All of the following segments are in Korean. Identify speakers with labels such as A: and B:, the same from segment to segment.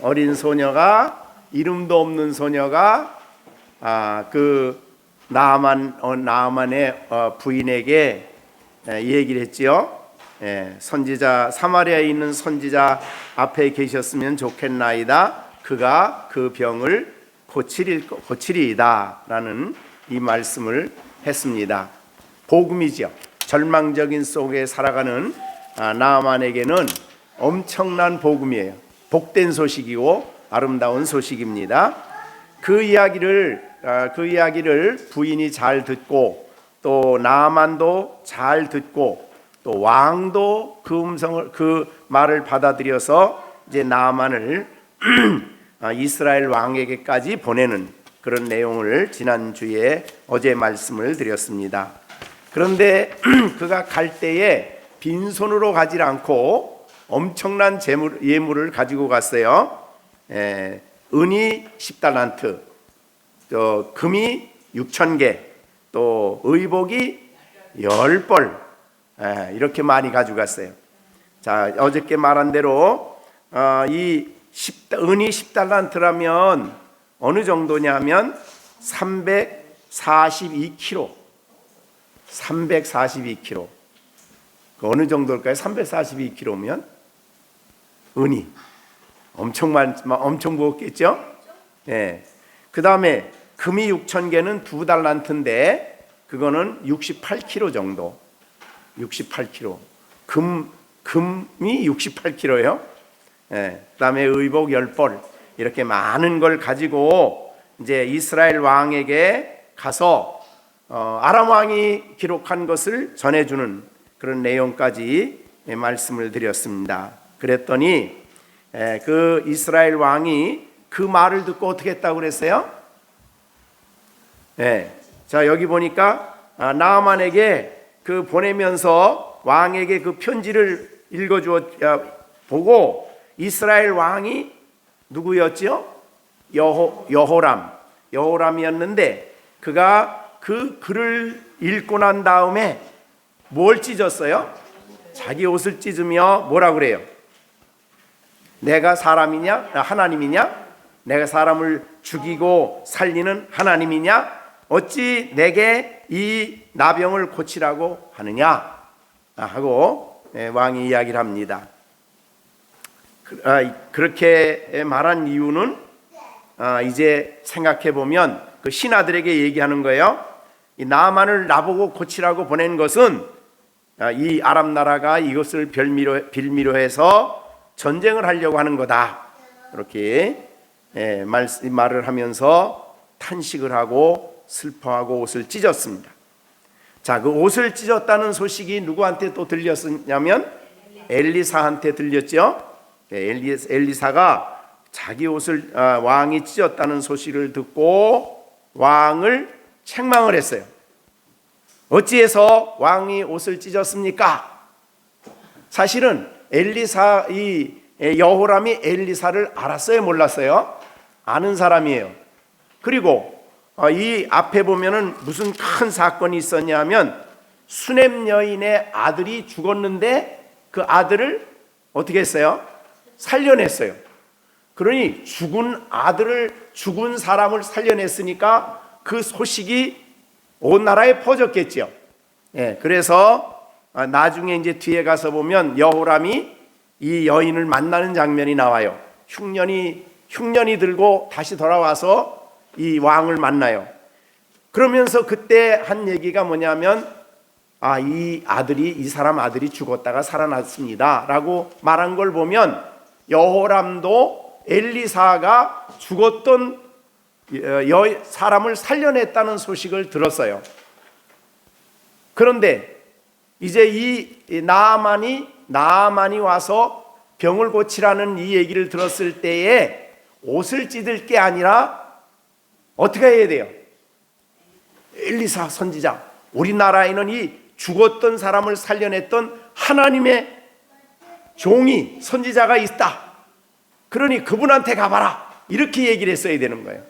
A: 어린 소녀가, 이름도 없는 소녀가 그 나아만의 부인에게 얘기를 했지요. 선지자, 사마리아에 있는 선지자 앞에 계셨으면 좋겠나이다. 그가 그 병을 고치리이다 라는 이 말씀을 했습니다. 복음이죠. 절망적인 속에 살아가는 나아만에게는 엄청난 복음이에요. 복된 소식이고 아름다운 소식입니다. 그 이야기를 부인이 잘 듣고, 또 나아만도 잘 듣고, 또 왕도 그 말을 받아들여서 이제 나아만을 이스라엘 왕에게까지 보내는 그런 내용을 지난주에 어제 말씀을 드렸습니다. 그런데 그가 갈 때에 빈손으로 가지 않고 엄청난 예물을 가지고 갔어요. 은이 10달란트, 또 금이 6,000개, 또 의복이 10벌, 이렇게 많이 가져갔어요. 자, 어저께 말한 대로 은이 10달란트라면 어느 정도냐면 342kg. 342kg. 어느 정도일까요? 342kg면 은이 엄청 무겁겠죠? 그 다음에 금이 6,000개는 2달란트인데 그거는 68kg 정도. 68kg. 금이 68kg예요. 그 다음에 의복 10벌, 이렇게 많은 걸 가지고 이제 이스라엘 왕에게 가서 아람 왕이 기록한 것을 전해주는 그런 내용까지 말씀을 드렸습니다. 그랬더니 그 이스라엘 왕이 그 말을 듣고 어떻게 했다고 그랬어요? 자, 여기 보니까 나아만에게 그 보내면서 왕에게 그 편지를 보고 이스라엘 왕이 누구였죠? 여호람이었는데 그가 그 글을 읽고 난 다음에 뭘 찢었어요? 자기 옷을 찢으며 뭐라 그래요? 내가 사람이냐? 하나님이냐? 내가 사람을 죽이고 살리는 하나님이냐? 어찌 내게 이 나병을 고치라고 하느냐? 하고 왕이 이야기를 합니다. 그렇게 말한 이유는 이제 생각해 보면 그 신하들에게 얘기하는 거예요. 이 나아만을 나보고 고치라고 보낸 것은 이 아람 나라가 이것을 빌미로 해서 전쟁을 하려고 하는 거다. 이렇게 말을 하면서 탄식을 하고 슬퍼하고 옷을 찢었습니다. 자, 그 옷을 찢었다는 소식이 누구한테 또 들렸냐면 엘리사한테 들렸죠. 엘리사가 자기 옷을 왕이 찢었다는 소식을 듣고 왕을 책망을 했어요. 어찌해서 왕이 옷을 찢었습니까? 사실은 여호람이 엘리사를 알았어요, 몰랐어요? 아는 사람이에요. 그리고 이 앞에 보면은 무슨 큰 사건이 있었냐면 수넴 여인의 아들이 죽었는데 그 아들을 어떻게 했어요? 살려냈어요. 그러니 죽은 사람을 살려냈으니까 그 소식이 온 나라에 퍼졌겠죠. 그래서 나중에 이제 뒤에 가서 보면 여호람이 이 여인을 만나는 장면이 나와요. 흉년이 들고 다시 돌아와서 이 왕을 만나요. 그러면서 그때 한 얘기가 뭐냐면 이 사람 아들이 죽었다가 살아났습니다 라고 말한 걸 보면 여호람도 엘리사가 죽었던 사람을 살려냈다는 소식을 들었어요. 그런데 이제 이 나아만이 와서 병을 고치라는 이 얘기를 들었을 때에 옷을 찢을 게 아니라 어떻게 해야 돼요? 엘리사 선지자, 우리나라에는 이 죽었던 사람을 살려냈던 하나님의 종이 선지자가 있다. 그러니 그분한테 가봐라. 이렇게 얘기를 했어야 되는 거예요.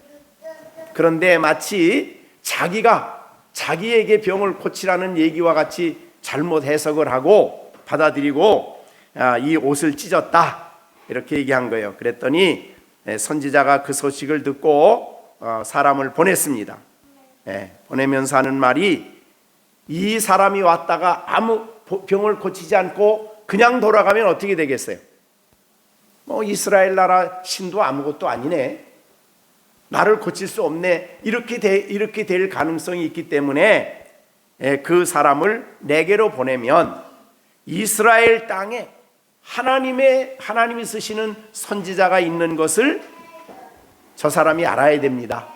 A: 그런데 마치 자기에게 병을 고치라는 얘기와 같이 잘못 해석을 하고 받아들이고 이 옷을 찢었다 이렇게 얘기한 거예요. 그랬더니 선지자가 그 소식을 듣고 사람을 보냈습니다. 보내면서 하는 말이, 이 사람이 왔다가 아무 병을 고치지 않고 그냥 돌아가면 어떻게 되겠어요? 이스라엘 나라 신도 아무것도 아니네, 나를 고칠 수 없네, 이렇게 될 가능성이 있기 때문에 그 사람을 내게로 보내면 이스라엘 땅에 하나님이 쓰시는 선지자가 있는 것을 저 사람이 알아야 됩니다.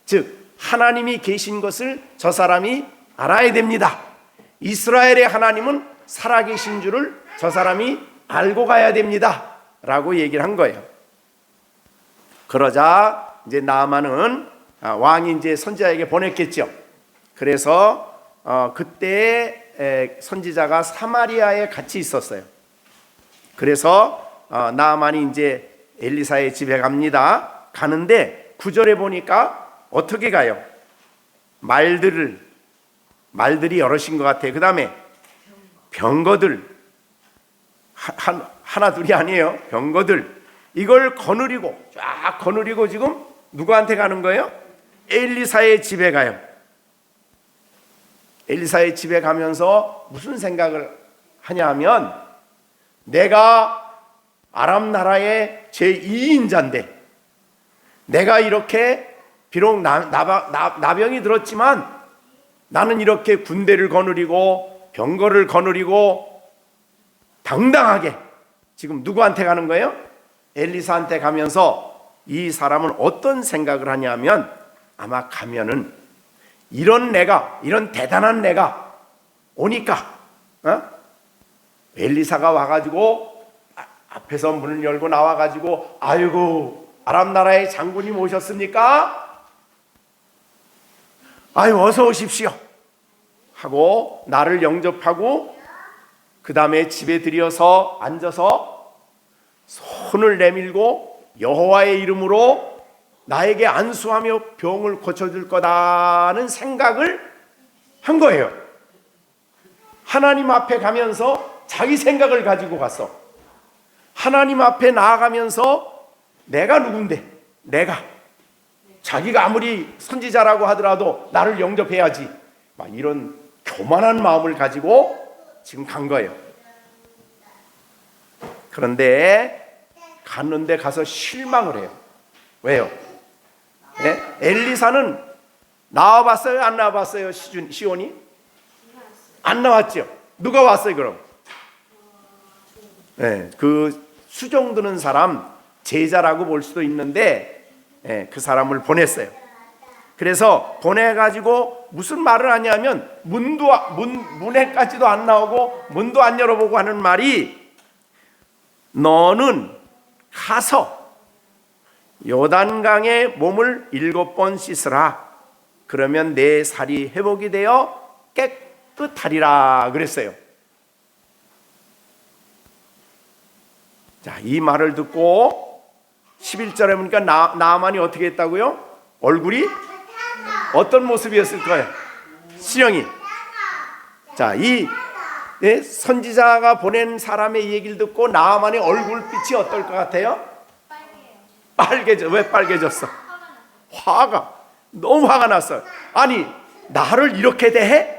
A: 즉 하나님이 계신 것을 저 사람이 알아야 됩니다. 이스라엘의 하나님은 살아계신 줄을 저 사람이 알고 가야 됩니다 라고 얘기를 한 거예요. 그러자 이제 나아만은 왕이 이제 선지자에게 보냈겠죠. 그래서 그때 선지자가 사마리아에 같이 있었어요. 그래서 나아만이 이제 엘리사의 집에 갑니다. 가는데 9절에 보니까 어떻게 가요? 말들이 여럿인 것 같아요. 그 다음에 병거들, 하나 둘이 아니에요. 병거들, 이걸 쫙 거느리고 지금 누구한테 가는 거예요? 엘리사의 집에 가요. 엘리사의 집에 가면서 무슨 생각을 하냐 하면, 내가 아람 나라의 제2인자인데 내가 이렇게 비록 나병이 들었지만 나는 이렇게 군대를 거느리고 병거를 거느리고 당당하게 지금 누구한테 가는 거예요? 엘리사한테 가면서 이 사람은 어떤 생각을 하냐면, 아마 가면은 이런 대단한 내가 오니까 엘리사가 와가지고 앞에서 문을 열고 나와가지고, 아이고 아람 나라의 장군님 오셨습니까? 아유 어서 오십시오 하고 나를 영접하고 그 다음에 집에 들여서 앉아서 손을 내밀고 여호와의 이름으로 나에게 안수하며 병을 고쳐줄 거다는 생각을 한 거예요. 하나님 앞에 가면서 자기 생각을 가지고 갔어. 하나님 앞에 나아가면서 내가 누군데, 자기가 아무리 선지자라고 하더라도 나를 영접해야지, 막 이런 교만한 마음을 가지고 지금 간 거예요. 그런데 갔는데 가서 실망을 해요. 왜요? 엘리사는 나와봤어요? 안 나와봤어요? 시온이? 안 나왔죠. 누가 왔어요 그럼? 그 수종 드는 사람, 제자라고 볼 수도 있는데 그 사람을 보냈어요. 그래서 보내가지고 무슨 말을 하냐면, 문에까지도 안 나오고 문도 안 열어보고 하는 말이, 너는 가서 요단강에 몸을 7번 씻으라. 그러면 내 살이 회복이 되어 깨끗하리라 그랬어요. 자, 이 말을 듣고 11절에 보니까 나아만이 어떻게 했다고요? 얼굴이 어떤 모습이었을 거예요? 시영이. 자, 이 선지자가 보낸 사람의 얘기를 듣고 나아만의 얼굴빛이 어떨 것 같아요? 왜 빨개졌어? 너무 화가 났어요. 아니 나를 이렇게 대해?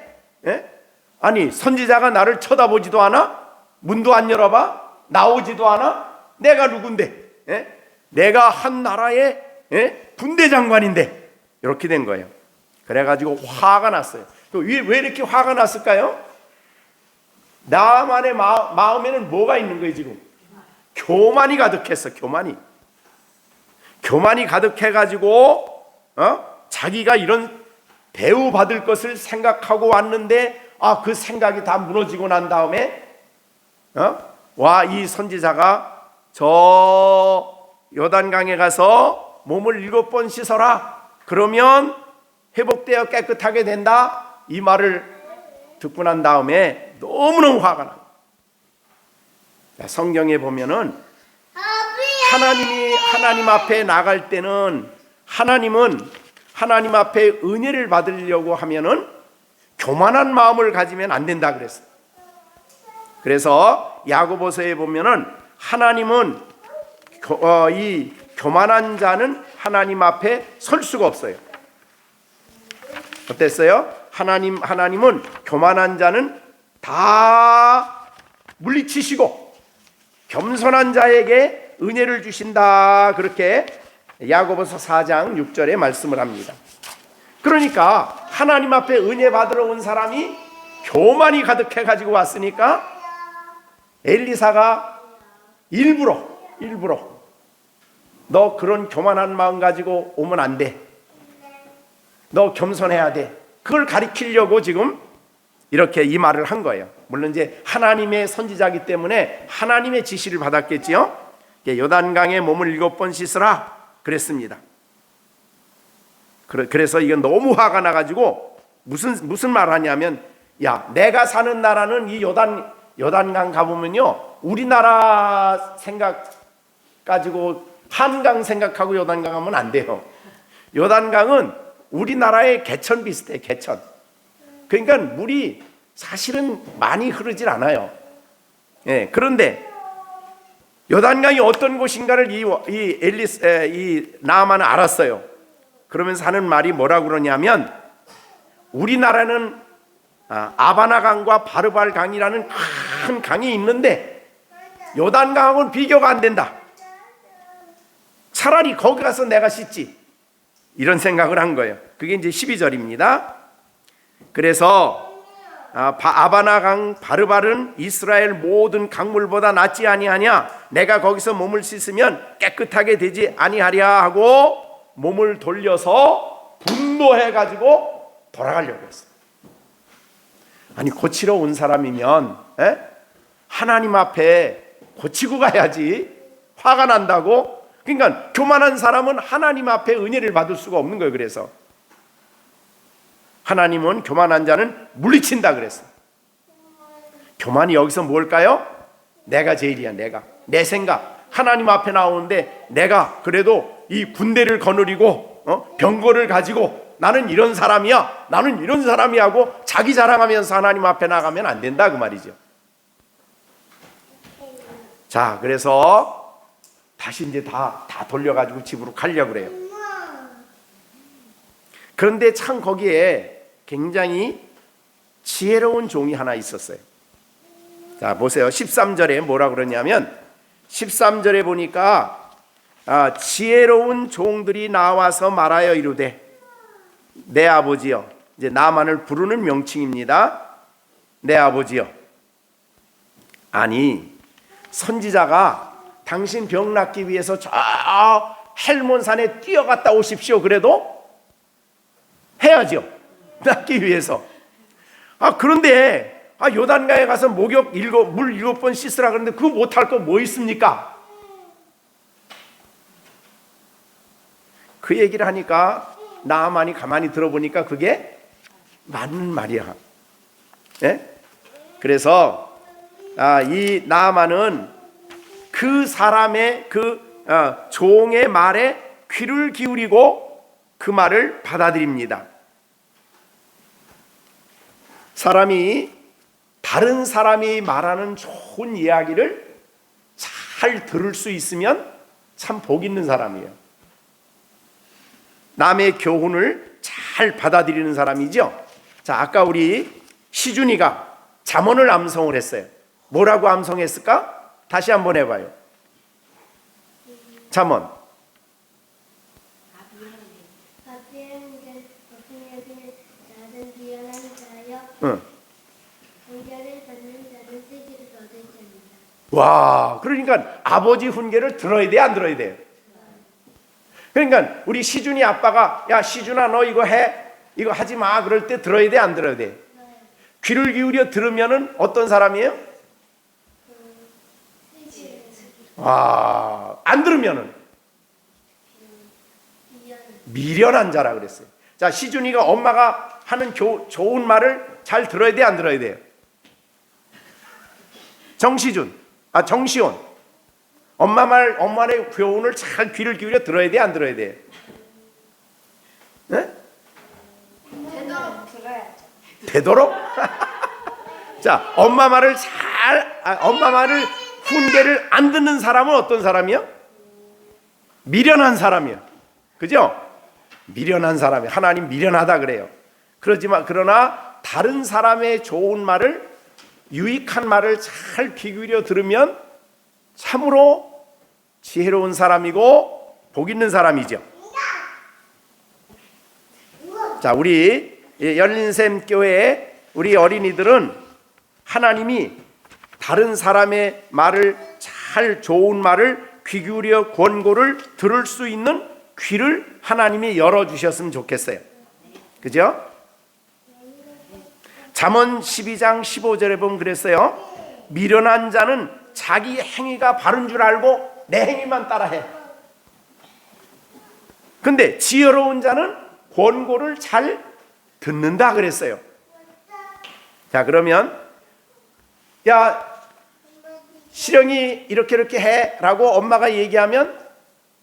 A: 아니 선지자가 나를 쳐다보지도 않아? 문도 안 열어봐? 나오지도 않아? 내가 누군데? 내가 한 나라의 군대 장관인데. 이렇게 된 거예요. 그래가지고 화가 났어요. 왜 이렇게 화가 났을까요? 나만의 마음에는 뭐가 있는 거예요 지금? 교만이 가득했어. 교만이 가득해가지고 자기가 이런 대우받을 것을 생각하고 왔는데, 그 생각이 다 무너지고 난 다음에 이 선지자가 저 요단강에 가서 몸을 7번 씻어라. 그러면 회복되어 깨끗하게 된다. 이 말을 듣고 난 다음에 너무너무 화가 나요. 성경에 보면은 하나님 앞에 나갈 때는 하나님 앞에 은혜를 받으려고 하면은 교만한 마음을 가지면 안 된다 그랬어요. 그래서 야고보서에 보면은 하나님은 이 교만한 자는 하나님 앞에 설 수가 없어요. 어땠어요? 하나님은 교만한 자는 다 물리치시고 겸손한 자에게 은혜를 주신다. 그렇게 야고보서 4장 6절에 말씀을 합니다. 그러니까 하나님 앞에 은혜 받으러 온 사람이 교만이 가득해 가지고 왔으니까 엘리사가 일부러 너 그런 교만한 마음 가지고 오면 안 돼. 너 겸손해야 돼. 그걸 가리키려고 지금 이렇게 이 말을 한 거예요. 물론 이제 하나님의 선지자이기 때문에 하나님의 지시를 받았겠지요. 요단강에 몸을 7번 씻으라 그랬습니다. 그래서 이건 너무 화가 나가지고 무슨 말을 하냐면, 야, 내가 사는 나라는 이 요단강 가보면요, 우리나라 생각 가지고 한강 생각하고 요단강 가면 안 돼요. 요단강은 우리나라의 개천 비슷해. 개천. 그러니까 물이 사실은 많이 흐르질 않아요. 예, 그런데 요단강이 어떤 곳인가를 이 나아만은 알았어요. 그러면서 하는 말이 뭐라고 그러냐면, 우리나라는 아바나강과 바르발 강이라는 큰 강이 있는데 요단강하고는 비교가 안 된다. 차라리 거기 가서 내가 씻지. 이런 생각을 한 거예요. 그게 이제 12절입니다. 그래서 아바나강 바르발은 이스라엘 모든 강물보다 낫지 아니하냐. 내가 거기서 몸을 씻으면 깨끗하게 되지 아니하랴 하고 몸을 돌려서 분노해가지고 돌아가려고 했어요. 아니, 고치러 온 사람이면 하나님 앞에 고치고 가야지. 화가 난다고? 그러니까 교만한 사람은 하나님 앞에 은혜를 받을 수가 없는 거예요. 그래서 하나님은 교만한 자는 물리친다 그랬어요. 교만이 여기서 뭘까요? 내가 제일이야. 내 생각. 하나님 앞에 나오는데 내가 그래도 이 군대를 거느리고 병거를 가지고 나는 이런 사람이야, 나는 이런 사람이야 하고 자기 자랑하면서 하나님 앞에 나가면 안 된다 그 말이죠. 자, 그래서 다시 이제 다 돌려가지고 집으로 가려고 그래요. 그런데 참 거기에 굉장히 지혜로운 종이 하나 있었어요. 자, 보세요. 13절에 뭐라 그러냐면, 13절에 보니까 지혜로운 종들이 나와서 말하여 이르되, 내 아버지여. 이제 나만을 부르는 명칭입니다. 내 아버지여. 아니, 선지자가 당신 병 낫기 위해서 저 헬몬산에 뛰어갔다 오십시오. 그래도 해야죠. 낫기 위해서. 그런데 요단강에 가서 물 7번 씻으라 그러는데 그거 못할 거 뭐 있습니까? 그 얘기를 하니까 나아만이 가만히 들어보니까 그게 맞는 말이야. 예? 그래서 이 나아만은 그 사람의 종의 말에 귀를 기울이고 그 말을 받아들입니다. 다른 사람이 말하는 좋은 이야기를 잘 들을 수 있으면 참 복 있는 사람이에요. 남의 교훈을 잘 받아들이는 사람이죠. 자, 아까 우리 시준이가 잠언을 암송을 했어요. 뭐라고 암송했을까? 다시 한번 해봐요. 잠언. 응. 와, 그러니까 아버지 훈계를 들어야 돼, 안 들어야 돼요? 그러니까 우리 시준이 아빠가, 야, 시준아, 너 이거 해, 이거 하지 마, 그럴 때 들어야 돼, 안 들어야 돼? 귀를 기울여 들으면은 어떤 사람이에요? 안 들으면은 미련한 자라 그랬어요. 자, 시준이가 엄마가 하는 좋은 말을 잘 들어야 돼, 안 들어야 돼요? 정시온. 엄마의 교훈을 잘 귀를 기울여 들어야 돼, 안 들어야 돼? 네?
B: 되도록 들어야죠.
A: 되도록? 자, 엄마 말을 훈계를 안 듣는 사람은 어떤 사람이요? 미련한 사람이에요. 그죠? 미련한 사람이 하나님 미련하다 그래요. 그러나 다른 사람의 좋은 말을, 유익한 말을 잘 귀 기울여 들으면 참으로 지혜로운 사람이고 복 있는 사람이죠. 자, 우리 열린샘 교회 우리 어린이들은 하나님이 다른 사람의 말을, 잘 좋은 말을 귀 기울여 권고를 들을 수 있는 귀를 하나님이 열어주셨으면 좋겠어요. 그죠? 잠언 12장 15절에 보면 그랬어요. 미련한 자는 자기 행위가 바른 줄 알고 내 행위만 따라해. 근데 지혜로운 자는 권고를 잘 듣는다 그랬어요. 자, 그러면 야, 시령이 이렇게 해 라고 엄마가 얘기하면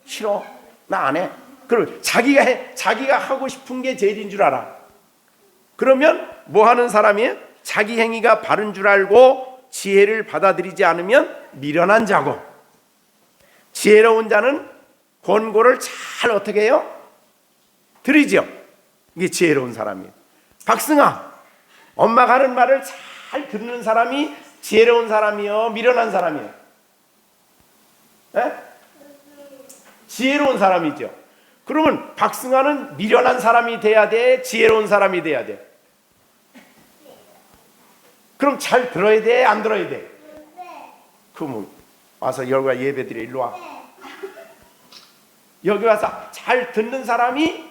A: 싫어, 나 안 해. 그럼 자기가 해, 자기가 하고 싶은 게 제일인 줄 알아. 그러면 뭐 하는 사람이에요? 자기 행위가 바른 줄 알고 지혜를 받아들이지 않으면 미련한 자고, 지혜로운 자는 권고를 잘 어떻게 해요? 들으죠. 이게 지혜로운 사람이에요. 박승아, 엄마가 하는 말을 잘 듣는 사람이 지혜로운 사람이요, 미련한 사람이요? 에? 지혜로운 사람이죠. 그러면 박승아는 미련한 사람이 돼야 돼, 지혜로운 사람이 돼야 돼? 그럼 잘 들어야 돼, 안 들어야 돼? 그럼 와서 여기가 예배드려. 일로 와. 여기 와서 잘 듣는 사람이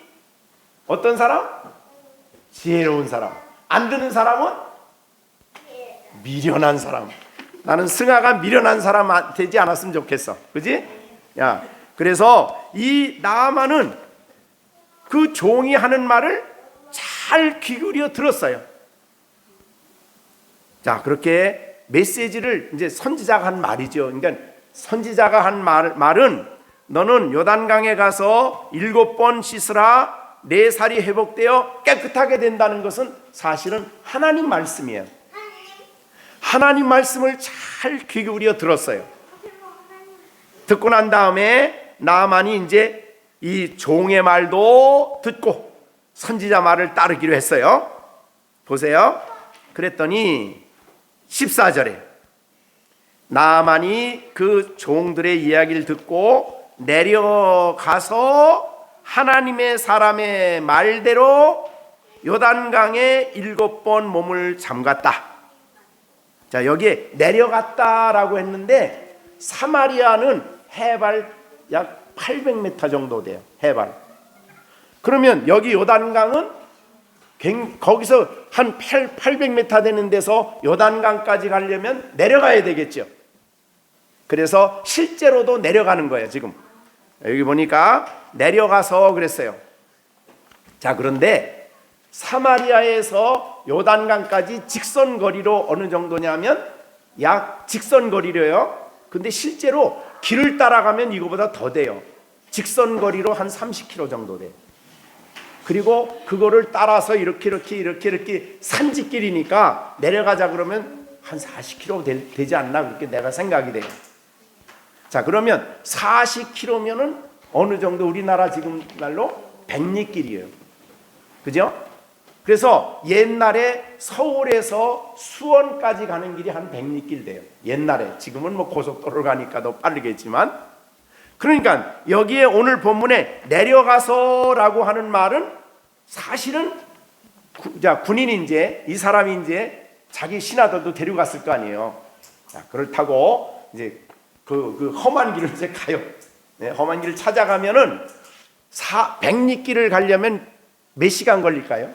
A: 어떤 사람? 지혜로운 사람. 안 듣는 사람은 미련한 사람. 나는 승아가 미련한 사람 되지 않았으면 좋겠어. 그지? 야, 그래서 이 나아만은 그 종이 하는 말을 잘 귀 기울여 들었어요. 자, 그렇게 메시지를 이제 선지자가 한 말이죠. 그러니까 선지자가 한 말은 너는 요단강에 가서 7번 씻으라, 내 살이 회복되어 깨끗하게 된다는 것은 사실은 하나님 말씀이에요. 하나님 말씀을 잘 귀 기울여 들었어요. 듣고 난 다음에 나아만이 이제 이 종의 말도 듣고 선지자 말을 따르기로 했어요. 보세요. 그랬더니 14절에 나아만이 그 종들의 이야기를 듣고 내려가서 하나님의 사람의 말대로 요단강에 7번 몸을 잠갔다. 자, 여기에 내려갔다라고 했는데 사마리아는 해발 약 800m 정도 돼요. 해발. 그러면 여기 요단강은 거기서 한 800m 되는 데서 요단강까지 가려면 내려가야 되겠죠. 그래서 실제로도 내려가는 거예요. 지금 여기 보니까 내려가서 그랬어요. 자, 그런데 사마리아에서 요단강까지 직선거리로 어느 정도냐면 약 직선거리로요. 근데 실제로 길을 따라가면 이거보다 더 돼요. 직선거리로 한 30km 정도 돼요. 그리고 그거를 따라서 이렇게 산지길이니까 내려가자 그러면 한 40km 되지 않나, 그렇게 내가 생각이 돼요. 자, 그러면 40km면은 어느 정도 우리나라 지금 날로 100리길이에요. 그죠? 그래서 옛날에 서울에서 수원까지 가는 길이 한 100리길 돼요. 옛날에. 지금은 뭐 고속도로를 가니까 더 빠르겠지만. 그러니까 여기에 오늘 본문에 내려가서라고 하는 말은 사실은 군인이 이제 이 사람이 이제 자기 신하들도 데려갔을 거 아니에요. 자, 그렇다고 이제 그 험한 길을 이제 가요. 네, 험한 길을 찾아가면은 100리길을 가려면 몇 시간 걸릴까요?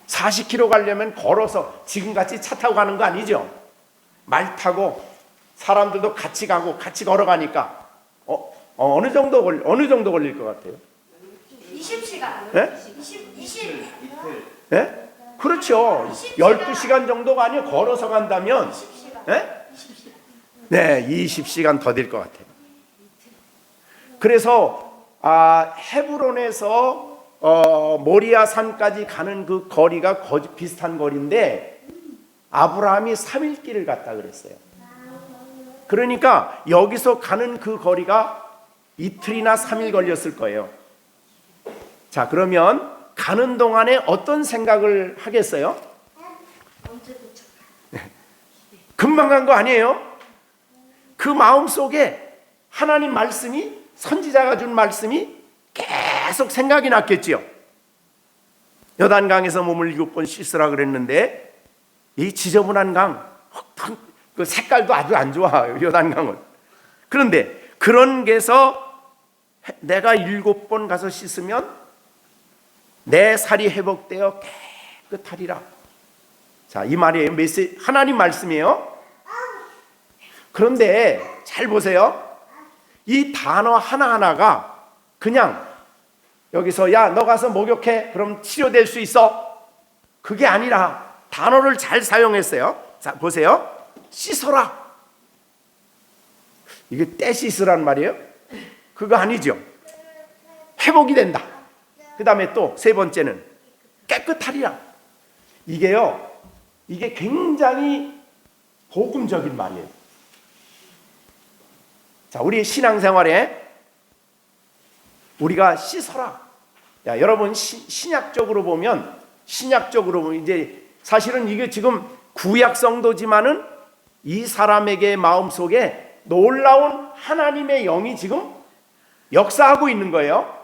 A: 40km 가려면 걸어서 지금같이 차 타고 가는 거 아니죠? 말 타고 사람들도 같이 가고 같이 걸어가니까 어느 정도 걸릴 것 같아요?
B: 20시간.
A: 네?
B: 20.
A: 네? 그렇죠. 12시간 정도가 아니에요. 걸어서 간다면.
B: 20시간.
A: 네? 네, 20시간 더 될 것 같아요. 그래서 헤브론에서 모리아 산까지 가는 그 거리가 비슷한 거리인데 아브라함이 3일 길을 갔다 그랬어요. 그러니까 여기서 가는 그 거리가 이틀이나 3일 걸렸을 거예요. 자, 그러면 가는 동안에 어떤 생각을 하겠어요?
B: 언제 도착?
A: 금방 간 거 아니에요? 그 마음속에 하나님 말씀이, 선지자가 준 말씀이 계속 생각이 났겠지요. 요단강에서 몸을 7번 씻으라 그랬는데 이 지저분한 강, 그 색깔도 아주 안 좋아요, 요단강은. 그런데 그런 게서 내가 7번 가서 씻으면 내 살이 회복되어 깨끗하리라. 자, 이 말이에요. 메시지, 하나님 말씀이에요. 그런데 잘 보세요. 이 단어 하나하나가 그냥 여기서 야, 너 가서 목욕해. 그럼 치료될 수 있어. 그게 아니라 단어를 잘 사용했어요. 자, 보세요. 씻어라. 이게 떼 씻으란 말이에요? 그거 아니죠. 회복이 된다. 그 다음에 또 세 번째는 깨끗하리라. 이게요, 이게 굉장히 복음적인 말이에요. 자, 우리 신앙생활에 우리가 씻어라. 야, 여러분 신약적으로 보면 이제 사실은 이게 지금 구약 성도지만은 이 사람에게 마음속에 놀라운 하나님의 영이 지금 역사하고 있는 거예요.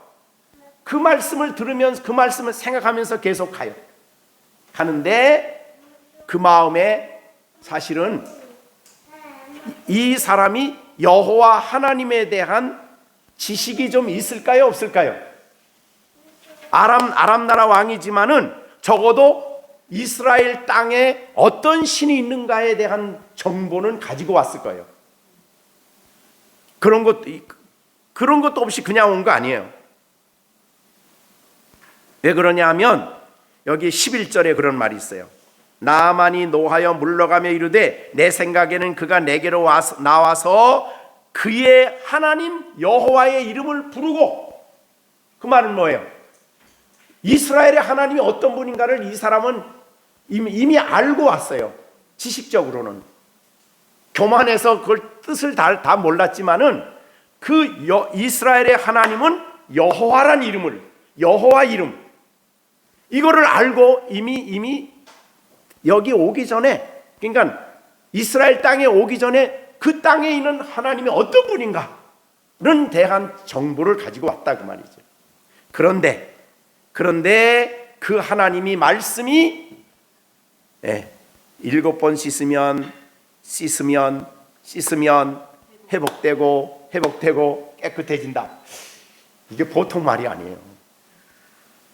A: 그 말씀을 들으면서 그 말씀을 생각하면서 계속 가는데 그 마음에 사실은 이 사람이 여호와 하나님에 대한 지식이 좀 있을까요, 없을까요? 아람 나라 왕이지만은 적어도 이스라엘 땅에 어떤 신이 있는가에 대한 정보는 가지고 왔을 거예요. 그런 것도 없이 그냥 온 거 아니에요. 왜 그러냐 하면 여기 11절에 그런 말이 있어요. 나아만이 노하여 물러가며 이르되 내 생각에는 그가 내게로 나와서 그의 하나님 여호와의 이름을 부르고, 그 말은 뭐예요? 이스라엘의 하나님이 어떤 분인가를 이 사람은 이미 알고 왔어요. 지식적으로는 교만해서 그걸 뜻을 다 몰랐지만은 이스라엘의 하나님은 여호와란 이름을, 여호와 이름, 이거를 알고 이미 여기 오기 전에, 그러니까 이스라엘 땅에 오기 전에 그 땅에 있는 하나님이 어떤 분인가는 대한 정보를 가지고 왔다, 그 말이죠. 그런데 그 하나님이 말씀이 7번 씻으면 회복되고 깨끗해진다. 이게 보통 말이 아니에요.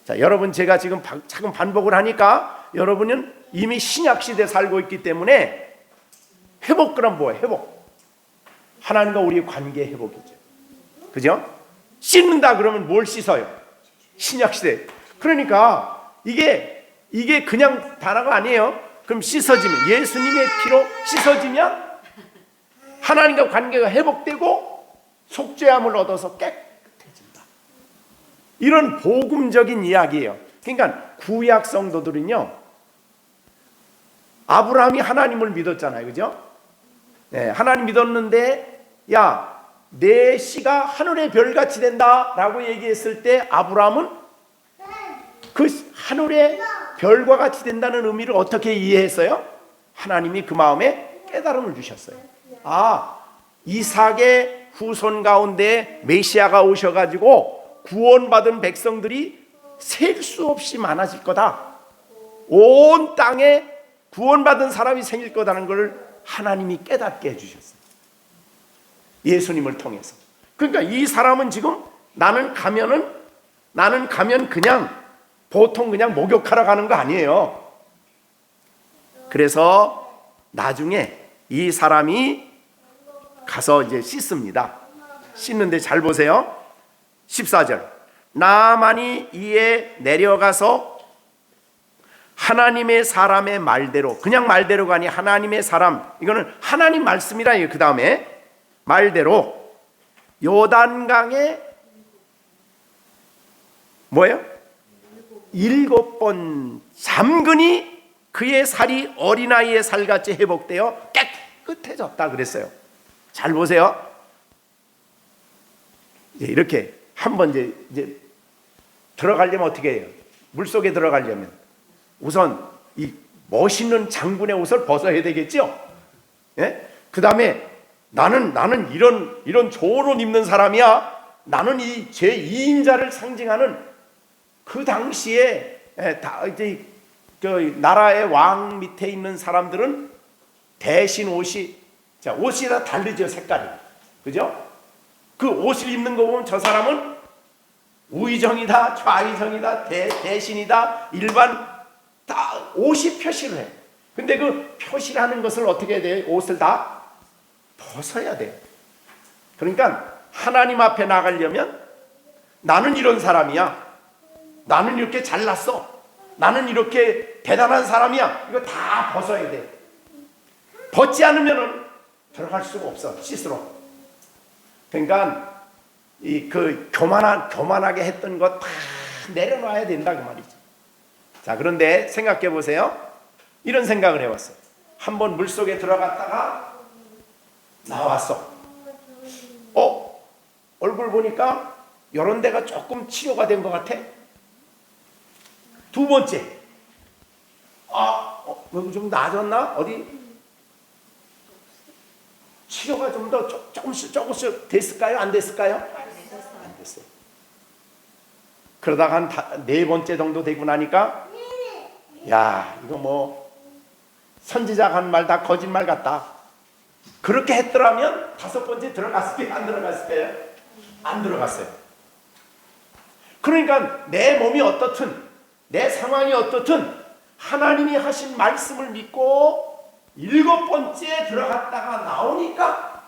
A: 자, 여러분, 제가 지금 자꾸 반복을 하니까 여러분은 이미 신약 시대에 살고 있기 때문에 회복, 그럼 뭐예요? 회복. 하나님과 우리의 관계 회복이죠. 그죠? 씻는다 그러면 뭘 씻어요? 신약 시대. 그러니까 이게 그냥 단어가 아니에요. 그럼 씻어지면, 예수님의 피로 씻어지면 하나님과 관계가 회복되고 속죄함을 얻어서 깨끗해진다. 이런 복음적인 이야기예요. 그러니까 구약 성도들은요, 아브라함이 하나님을 믿었잖아요. 그죠? 네, 하나님 믿었는데 야, 내 씨가 하늘의 별같이 된다라고 얘기했을 때 아브라함은 그 하늘의 별과 같이 된다는 의미를 어떻게 이해했어요? 하나님이 그 마음에 깨달음을 주셨어요. 아, 이삭의 후손 가운데 메시아가 오셔가지고 구원받은 백성들이 셀 수 없이 많아질 거다. 온 땅에 구원받은 사람이 생길 거다는 걸 하나님이 깨닫게 해주셨어요. 예수님을 통해서. 그러니까 이 사람은 지금 나는 가면 그냥 보통 그냥 목욕하러 가는 거 아니에요. 그래서 나중에 이 사람이 가서 이제 씻습니다. 씻는데 잘 보세요. 14절. 나아만이 이에 내려가서 하나님의 사람의 말대로, 그냥 말대로가 아니 하나님의 사람, 이거는 하나님 말씀이라. 그 다음에 말대로 요단강에 뭐예요? 7번 잠그니 그의 살이 어린아이의 살같이 회복되어 깨끗해졌다 그랬어요. 잘 보세요. 이렇게 한번 이제 들어가려면 어떻게 해요? 물속에 들어가려면 우선 이 멋있는 장군의 옷을 벗어야 되겠죠? 예? 그 다음에 나는 이런 좋은 옷 입는 사람이야. 나는 이 제2인자를 상징하는 그 당시에 이제 그 나라의 왕 밑에 있는 사람들은 대신 옷이 다 다르죠, 색깔이. 그죠? 그 옷을 입는 거 보면 저 사람은 우의정이다, 좌의정이다, 대신이다, 일반 다 옷이 표시를 해. 근데 그 표시를 하는 것을 어떻게 해야 돼요? 옷을 다 벗어야 돼요. 그러니까 하나님 앞에 나가려면 나는 이런 사람이야. 나는 이렇게 잘났어. 나는 이렇게 대단한 사람이야. 이거 다 벗어야 돼. 벗지 않으면 들어갈 수가 없어, 씻으러. 그러니까 그 교만하게 했던 거 다 내려놔야 된다 그 말이지. 자, 그런데 생각해 보세요. 이런 생각을 해봤어요. 한번 물속에 들어갔다가 나왔어. 얼굴 보니까 이런 데가 조금 치료가 된 것 같아. 두 번째, 좀 나아졌나? 어디 치료가 좀 더 조금씩 됐을까요? 안 됐을까요? 안 됐어요. 그러다가 한 네 번째 정도 되고 나니까 야, 이거 뭐 선지자가 한 말 다 거짓말 같다. 그렇게 했더라면 다섯 번째 들어갔을까요? 안 들어갔을까요? 안 들어갔어요. 그러니까 내 몸이 어떻든 내 상황이 어떻든 하나님이 하신 말씀을 믿고 일곱 번째 들어갔다가 나오니까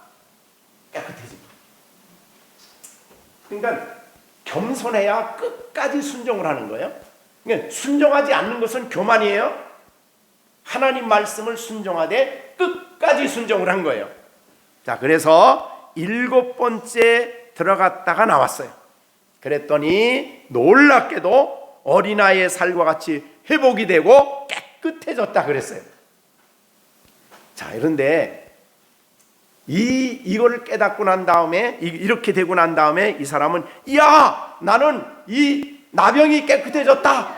A: 깨끗해집니다. 그러니까 겸손해야 끝까지 순종을 하는 거예요. 그러니까 순종하지 않는 것은 교만이에요. 하나님 말씀을 순종하되 끝까지 순종을 한 거예요. 자, 그래서 일곱 번째 들어갔다가 나왔어요. 그랬더니 놀랍게도 어린아이의 살과 같이 회복이 되고 깨끗해졌다 그랬어요. 자, 그런데 이거를 깨닫고 난 다음에 이렇게 되고 난 다음에 이 사람은 나는 이 나병이 깨끗해졌다.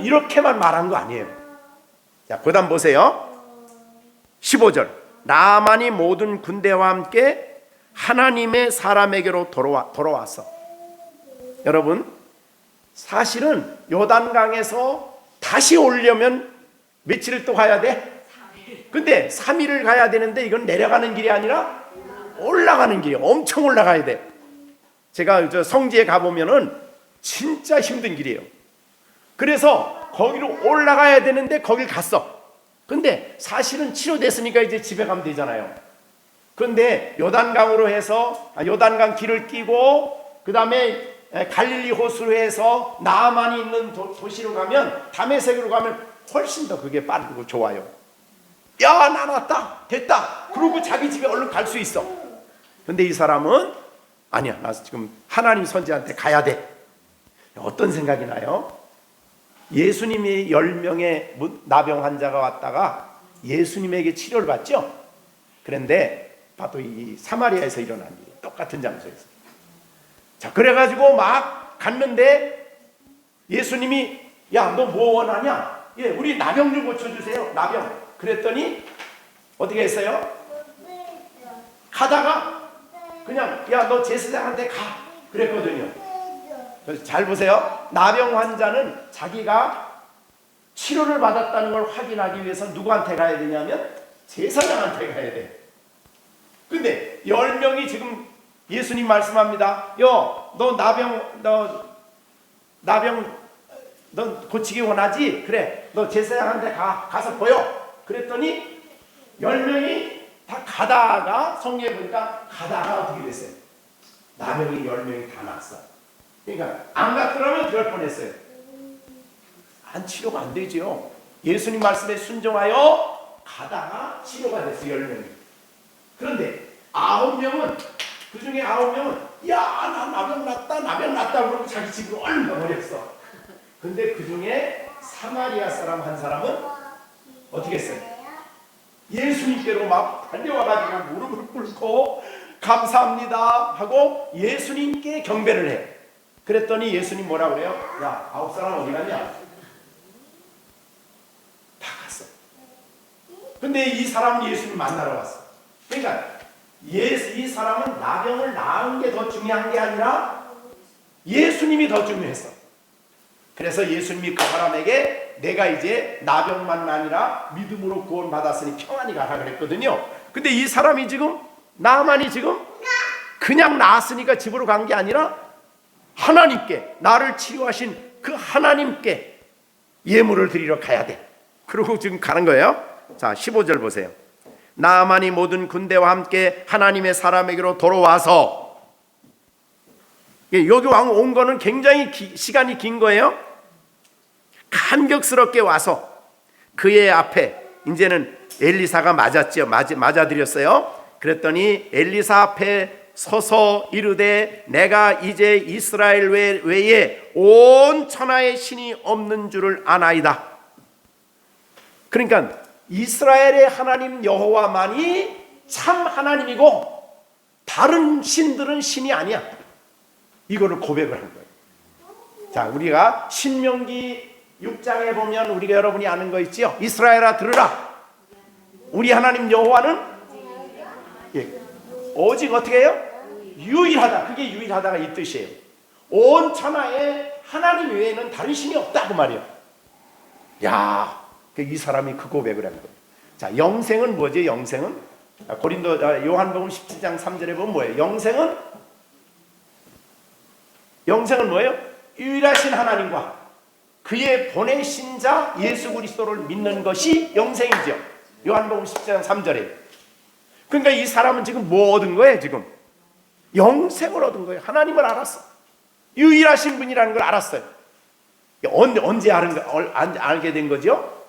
A: 이렇게만 말한 거 아니에요. 자, 그다음 보세요. 15절. 나만이 모든 군대와 함께 하나님의 사람에게로 돌아왔어. 여러분, 사실은 요단강에서 다시 오려면 며칠을 또 가야 돼? 근데 3일을 가야 되는데 이건 내려가는 길이 아니라 올라가는 길이에요. 엄청 올라가야 돼. 제가 성지에 가보면은 진짜 힘든 길이에요. 그래서 거기로 올라가야 되는데 거길 갔어. 근데 사실은 치료됐으니까 이제 집에 가면 되잖아요. 그런데 요단강으로 해서 요단강 길을 끼고 그 다음에 갈릴리 호수로 해서 나아만이 있는 도시로 가면 다메섹으로 가면 훨씬 더 그게 빠르고 좋아요. 야, 나 왔다, 됐다. 그러고 자기 집에 얼른 갈 수 있어. 근데 이 사람은 아니야, 나 지금 하나님 선지한테 가야 돼. 어떤 생각이 나요? 예수님이 10명의 나병 환자가 왔다가 예수님에게 치료를 받죠. 그런데 바로 이 사마리아에서 일어난 일이 똑같은 장소에서. 자, 그래가지고 막 갔는데 예수님이 야, 너 뭐 원하냐? 예, 우리 나병 좀 고쳐주세요. 나병. 그랬더니 어떻게 했어요? 가다가 그냥 야, 너 제사장한테 가. 그랬거든요. 그래서 잘 보세요. 나병 환자는 자기가 치료를 받았다는 걸 확인하기 위해서 누구한테 가야 되냐면 제사장한테 가야 돼. 근데 10명이 지금 예수님 말씀합니다. 너 나병 너 고치기 원하지? 그래, 너 제사장한테 가서 보여. 그랬더니 10명이 다 가다가 성경에 보니까 가다가 어떻게 됐어요? 나병이 10명이 다 났어. 그러니까 안 갔더라면 그럴 뻔했어요. 안 치료가 안 되죠. 예수님 말씀에 순종하여 가다가 치료가 됐어요. 10명이. 그런데 9명은 그 중에 9명은 야, 나 나병 났다 그러고 자기 집으로 얼른 가버렸어. 근데 그 중에 사마리아 사람 한 사람은 어떻게 했어요? 예수님께로 막 달려와가지고 무릎을 꿇고 감사합니다 하고 예수님께 경배를 해요. 그랬더니 예수님 뭐라고 그래요? 야, 9사람 어디 갔냐? 다 갔어. 근데 이 사람은 예수님 만나러 왔어. 그러니까 이 사람은 나병을 낳은 게 더 중요한 게 아니라 예수님이 더 중요했어. 그래서 예수님이 그 사람에게 내가 이제 나병만 아니라 믿음으로 구원받았으니 평안히 가라 그랬거든요. 근데 이 사람이 지금 나만이 지금 그냥 나았으니까 집으로 간 게 아니라 하나님께, 나를 치료하신 그 하나님께 예물을 드리러 가야 돼. 그러고 지금 가는 거예요. 자, 15절 보세요. 나만이 모든 군대와 함께 하나님의 사람에게로 돌아와서, 여기 온 거는 굉장히 시간이 긴 거예요. 감격스럽게 와서 그의 앞에, 이제는 엘리사가 맞아들였어요. 그랬더니 엘리사 앞에 서서 이르되 내가 이제 이스라엘 외에 온 천하의 신이 없는 줄을 아나이다. 그러니까 이스라엘의 하나님 여호와만이 참 하나님이고 다른 신들은 신이 아니야. 이거를 고백을 한 거예요. 자, 우리가 신명기 6장에 보면 우리가 여러분이 아는 거 있지요? 이스라엘아 들으라. 우리 하나님 여호와는 오직 어떻게 해요? 유일하다. 그게 유일하다가 이 뜻이에요. 온 천하에 하나님 외에는 다른 신이 없다고 말이에요. 야, 이 사람이 그 고백을 한 거예요. 자, 영생은 뭐지? 영생은 요한복음 17장 3절에 보면 뭐예요? 영생은 뭐예요? 유일하신 하나님과 그의 보내신 자 예수 그리스도를 믿는 것이 영생이죠. 요한복음 17장 3절에. 그러니까 이 사람은 지금 뭐 얻은 거예요? 지금 영생을 얻은 거예요. 하나님을 알았어. 유일하신 분이라는 걸 알았어요. 언제 알게 된 거죠?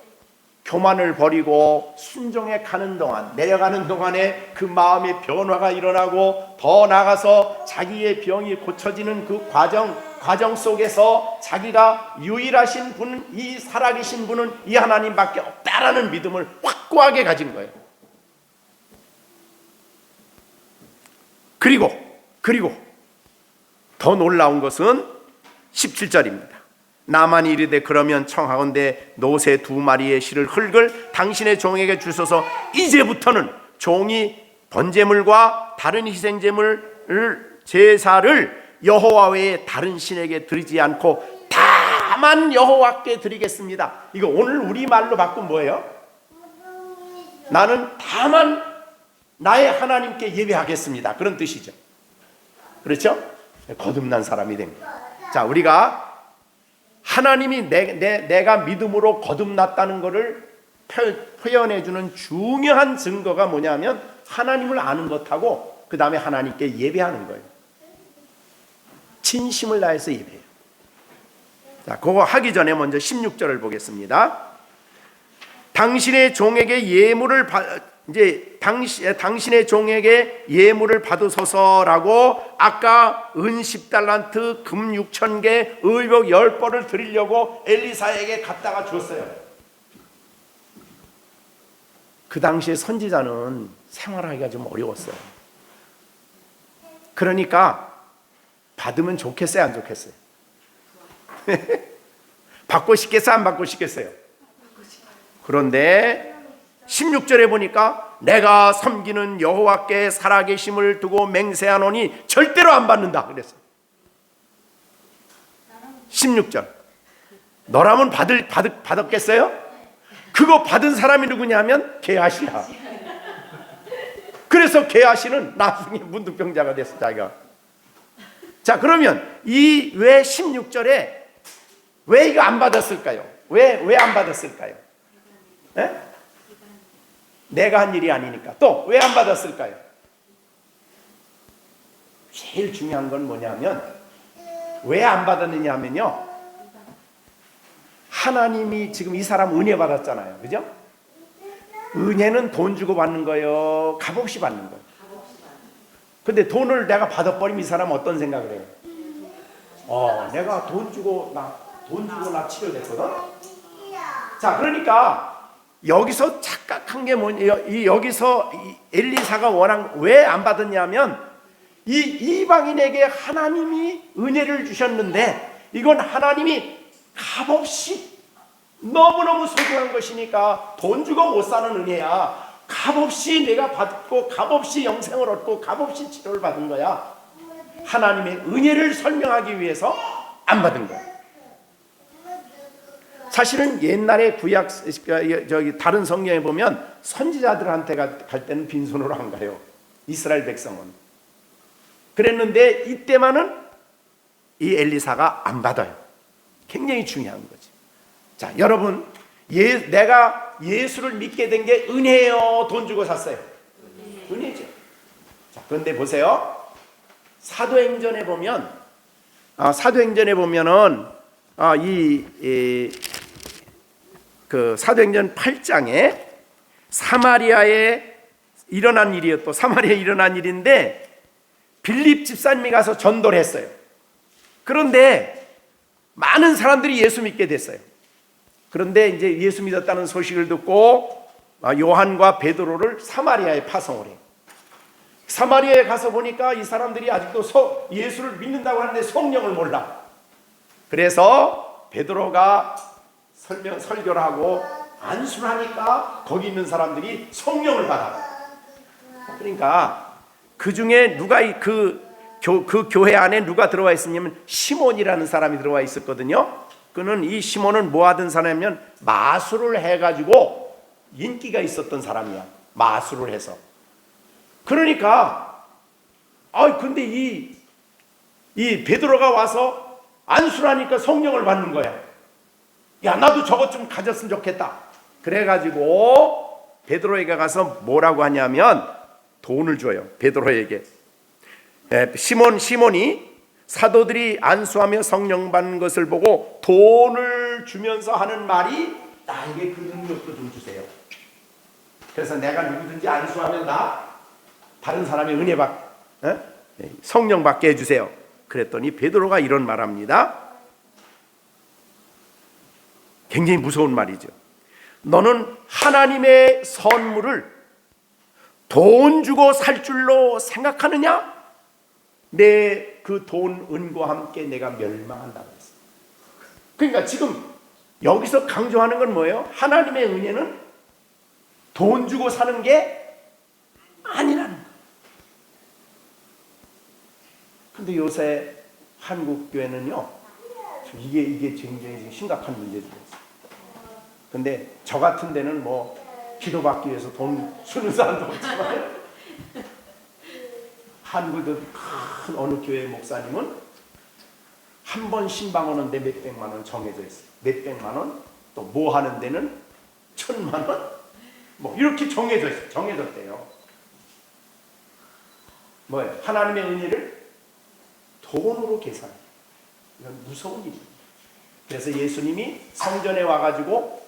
A: 교만을 버리고 순종해 가는 동안, 내려가는 동안에 그 마음의 변화가 일어나고 더 나아가서 자기의 병이 고쳐지는 그 과정 속에서 자기가 유일하신 분, 이 살아계신 분은 이 하나님밖에 없다라는 믿음을 확고하게 가진 거예요. 그리고 더 놀라운 것은 17절입니다. 나만 이르되 그러면 청하건대 노새 2마리의 실을 흙을 당신의 종에게 주소서. 이제부터는 종이 번제물과 다른 희생제물 제사를 여호와 외에 다른 신에게 드리지 않고 다만 여호와께 드리겠습니다. 이거 오늘 우리말로 바꾼 뭐예요? 나는 다만 나의 하나님께 예배하겠습니다. 그런 뜻이죠. 그렇죠? 거듭난 사람이 된 거예요. 자, 우리가 하나님이 내가 믿음으로 거듭났다는 것을 표현해주는 중요한 증거가 뭐냐면 하나님을 아는 것하고 그 다음에 하나님께 예배하는 거예요. 진심을 다해서 예배해요. 자, 그거 하기 전에 먼저 16절을 보겠습니다. 당신의 종에게 예물을 당신의 종에게 예물을 받으소서라고 아까 은 10달란트, 금 6,000개, 의복 10벌을 드리려고 엘리사에게 갖다가 줬어요. 그 당시에 선지자는 생활하기가 좀 어려웠어요. 그러니까 받으면 좋겠어요, 안 좋겠어요? 받고 싶겠어요, 안 받고 싶겠어요? 그런데 16절에 보니까 내가 섬기는 여호와께 살아계심을 두고 맹세하노니 절대로 안 받는다 그랬어요. 16절. 너라면 받았겠어요? 그거 받은 사람이 누구냐면 게하시야. 그래서 게하시는 나중에 문둥병자가 됐어, 자기가. 자, 그러면 이 왜 16절에 왜 이거 안 받았을까요? 왜 안 받았을까요? 네? 내가 한 일이 아니니까. 또 왜 안 받았을까요? 제일 중요한 건 뭐냐면 왜 안 받았느냐 하면요, 하나님이 지금 이 사람 은혜 받았잖아요, 그죠? 은혜는 돈 주고 받는 거예요, 값없이 받는 거예요? 근데 돈을 내가 받아버리면 이 사람은 어떤 생각을 해요? 내가 돈 주고 나 치료됐거든? 자, 그러니까 여기서 착각한 게 뭐냐? 여기서 엘리사가 워낙 왜 안 받았냐면 이 이방인에게 하나님이 은혜를 주셨는데 이건 하나님이 값없이 너무너무 소중한 것이니까 돈 주고 못 사는 은혜야. 값없이 내가 받고 값없이 영생을 얻고 값없이 치료를 받은 거야. 하나님의 은혜를 설명하기 위해서 안 받은 거야. 사실은 옛날에 구약 다른 성경에 보면 선지자들한테 갈 때는 빈손으로 안 가요. 이스라엘 백성은. 그랬는데 이때만은 이 엘리사가 안 받아요. 굉장히 중요한 거지. 자, 여러분, 내가 예수를 믿게 된 게 은혜예요, 돈 주고 샀어요? 은혜죠. 자, 그런데 보세요. 사도행전에 보면은 그 사도행전 8장에 사마리아에 일어난 일이었고, 사마리아에 일어난 일인데 빌립 집사님이 가서 전도를 했어요. 그런데 많은 사람들이 예수 믿게 됐어요. 그런데 이제 예수 믿었다는 소식을 듣고 요한과 베드로를 사마리아에 파송을 해요. 사마리아에 가서 보니까 이 사람들이 아직도 예수를 믿는다고 하는데 성령을 몰라. 그래서 베드로가 설교를 하고 안수를 하니까 거기 있는 사람들이 성령을 받아. 그러니까 그 중에 누가 그 교회 안에 누가 들어와 있었냐면 시몬이라는 사람이 들어와 있었거든요. 그는 이 시몬은 뭐 하던 사람이면 마술을 해가지고 인기가 있었던 사람이야. 마술을 해서. 그러니까 근데 이 베드로가 와서 안수를 하니까 성령을 받는 거야. 야, 나도 저것 좀 가졌으면 좋겠다. 그래가지고 베드로에게 가서 뭐라고 하냐면 돈을 줘요. 베드로에게. 시몬이 사도들이 안수하며 성령 받는 것을 보고 돈을 주면서 하는 말이 나에게 그 능력도 좀 주세요. 그래서 내가 누구든지 안수하면 다른 사람의 은혜 성령 받게 해주세요. 그랬더니 베드로가 이런 말합니다. 굉장히 무서운 말이죠. 너는 하나님의 선물을 돈 주고 살 줄로 생각하느냐? 내 그 돈 은과 함께 내가 멸망한다고 했어. 그러니까 지금 여기서 강조하는 건 뭐예요? 하나님의 은혜는 돈 주고 사는 게 아니라는 거예요. 근데 요새 한국 교회는요, 이게 굉장히 심각한 문제들이 있어요. 근데 저 같은 데는 뭐 기도받기 위해서 돈 주는 사람도 없지만 한국의 큰 어느 교회 목사님은 한 번 신방 오는데 몇백만 원 정해져 있어요. 몇백만 원, 또 뭐 하는 데는 1,000만 원, 뭐 이렇게 정해져 있어요. 정해졌대요. 뭐예요? 하나님의 은혜를 돈으로 계산해요. 이건 무서운 일이에요. 그래서 예수님이 성전에 와가지고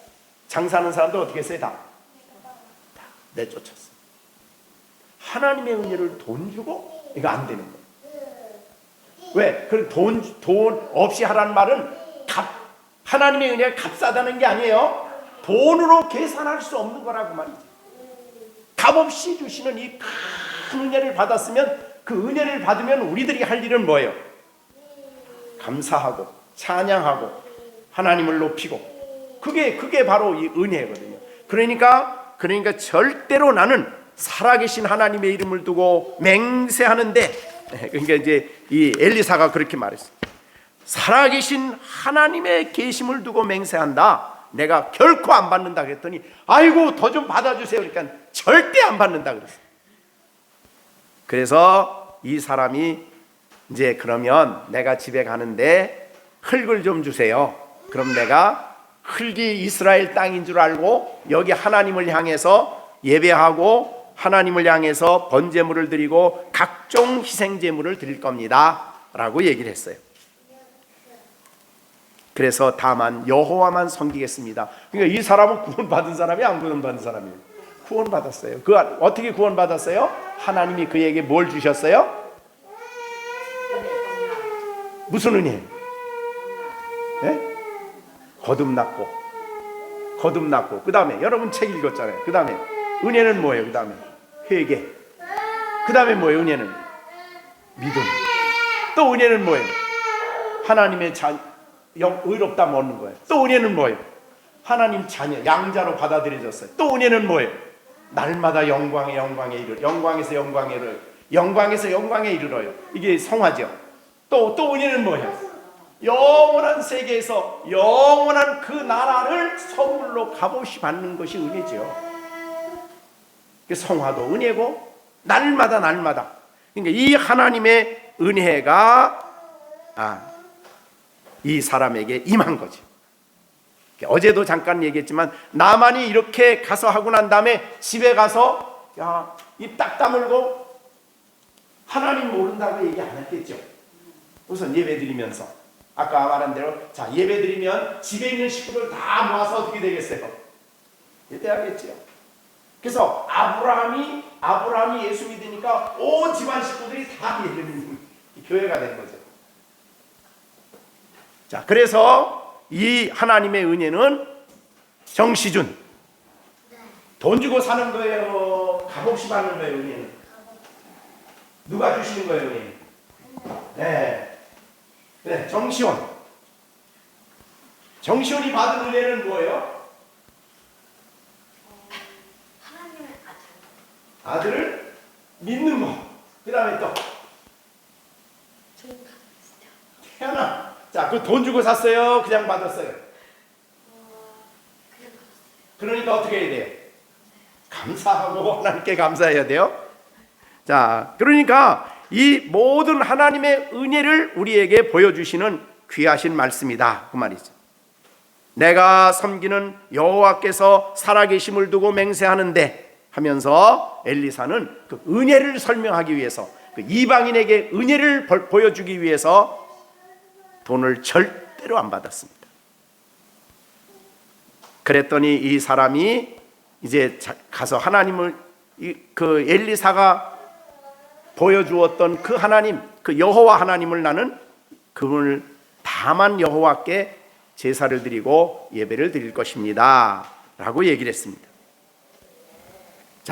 A: 장사하는 사람들 어떻게 했어요? 다 내쫓았어요. 하나님의 은혜를 돈 주고 이거 안 되는 거예요. 왜? 그 돈 없이 하라는 말은 하나님의 은혜가 값싸다는 게 아니에요. 돈으로 계산할 수 없는 거라고 말이죠. 값없이 주시는 이 큰 은혜를 받았으면 그 은혜를 받으면 우리들이 할 일은 뭐예요? 감사하고 찬양하고 하나님을 높이고 그게 바로 이 은혜거든요. 그러니까 절대로 나는 살아계신 하나님의 이름을 두고 맹세하는데, 그러니까 이제 이 엘리사가 그렇게 말했어요. 살아계신 하나님의 계심을 두고 맹세한다. 내가 결코 안 받는다 그랬더니 아이고 더 좀 받아주세요. 그러니까 절대 안 받는다 그랬어요. 그래서 이 사람이 이제 그러면 내가 집에 가는데 흙을 좀 주세요. 그럼 내가 흙이 이스라엘 땅인 줄 알고 여기 하나님을 향해서 예배하고 하나님을 향해서 번제물을 드리고 각종 희생제물을 드릴 겁니다 라고 얘기를 했어요. 그래서 다만 여호와만 섬기겠습니다. 그러니까 이 사람은 구원받은 사람이 안 구원받은 사람이에요. 구원받았어요. 어떻게 구원받았어요? 하나님이 그에게 뭘 주셨어요? 무슨 은혜? 네? 거듭났고 거듭났고, 그 다음에 여러분 책 읽었잖아요. 그 다음에 은혜는 뭐예요? 그 다음에 회개. 그 다음에 뭐예요? 은혜는 믿음. 또 은혜는 뭐예요? 하나님의 의롭다 먹는 거예요. 또 은혜는 뭐예요? 하나님 자녀, 양자로 받아들여졌어요. 또 은혜는 뭐예요? 날마다 영광에서 영광에 이르러요. 이게 성화죠. 또 은혜는 뭐예요? 영원한 세계에서 영원한 그 나라를 선물로 값없이 받는 것이 은혜죠. 성화도 은혜고 날마다. 그러니까 이 하나님의 은혜가 이 사람에게 임한 거죠. 어제도 잠깐 얘기했지만 나만이 이렇게 가서 하고 난 다음에 집에 가서 입 딱 다물고 하나님 모른다고 얘기 안 했겠죠. 우선 예배 드리면서 아까 말한 대로 예배 드리면 집에 있는 식구들 다 모아서 어떻게 되겠어요? 예배하겠죠. 그래서 아브라함이 예수 믿으니까 온 집안 식구들이 다 예배는 교회가 된 거죠. 그래서 이 하나님의 은혜는 정시준, 돈 주고 사는 거예요? 값없이 받는 거예요? 은혜는 누가 주시는 거예요? 은혜는 네, 정시온이 받은 은혜는 뭐예요?
B: 하나님의
A: 아들을 믿는 거. 그 다음에 또 태어나. 그 돈 주고 샀어요? 그냥 받았어요?
B: 그냥 받았어요.
A: 그러니까 어떻게 해야 돼요? 감사하고 하나님께 감사해야 돼요. 그러니까 이 모든 하나님의 은혜를 우리에게 보여주시는 귀하신 말씀이다, 그 말이죠. 내가 섬기는 여호와께서 살아계심을 두고 맹세하는데 하면서 엘리사는 그 은혜를 설명하기 위해서, 그 이방인에게 은혜를 보여주기 위해서 돈을 절대로 안 받았습니다. 그랬더니 이 사람이 이제 가서 하나님을, 그 엘리사가 보여주었던 그 하나님, 그 여호와 하나님을 나는 그분을 다만 여호와께 제사를 드리고 예배를 드릴 것입니다 라고 얘기를 했습니다.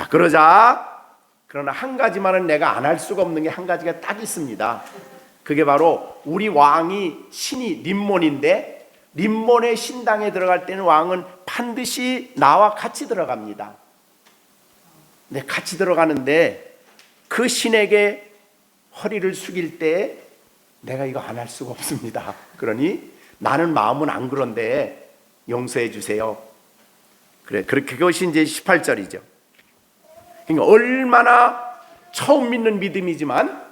A: 그러나 한 가지만은 내가 안 할 수가 없는 게 한 가지가 딱 있습니다. 그게 바로 우리 왕이 신이 림몬인데, 림몬의 신당에 들어갈 때는 왕은 반드시 나와 같이 들어갑니다. 네, 같이 들어가는데 그 신에게 허리를 숙일 때 내가 이거 안 할 수가 없습니다. 그러니 나는 마음은 안 그런데 용서해 주세요. 그것이 이제 18절이죠. 그러니까 얼마나 처음 믿는 믿음이지만,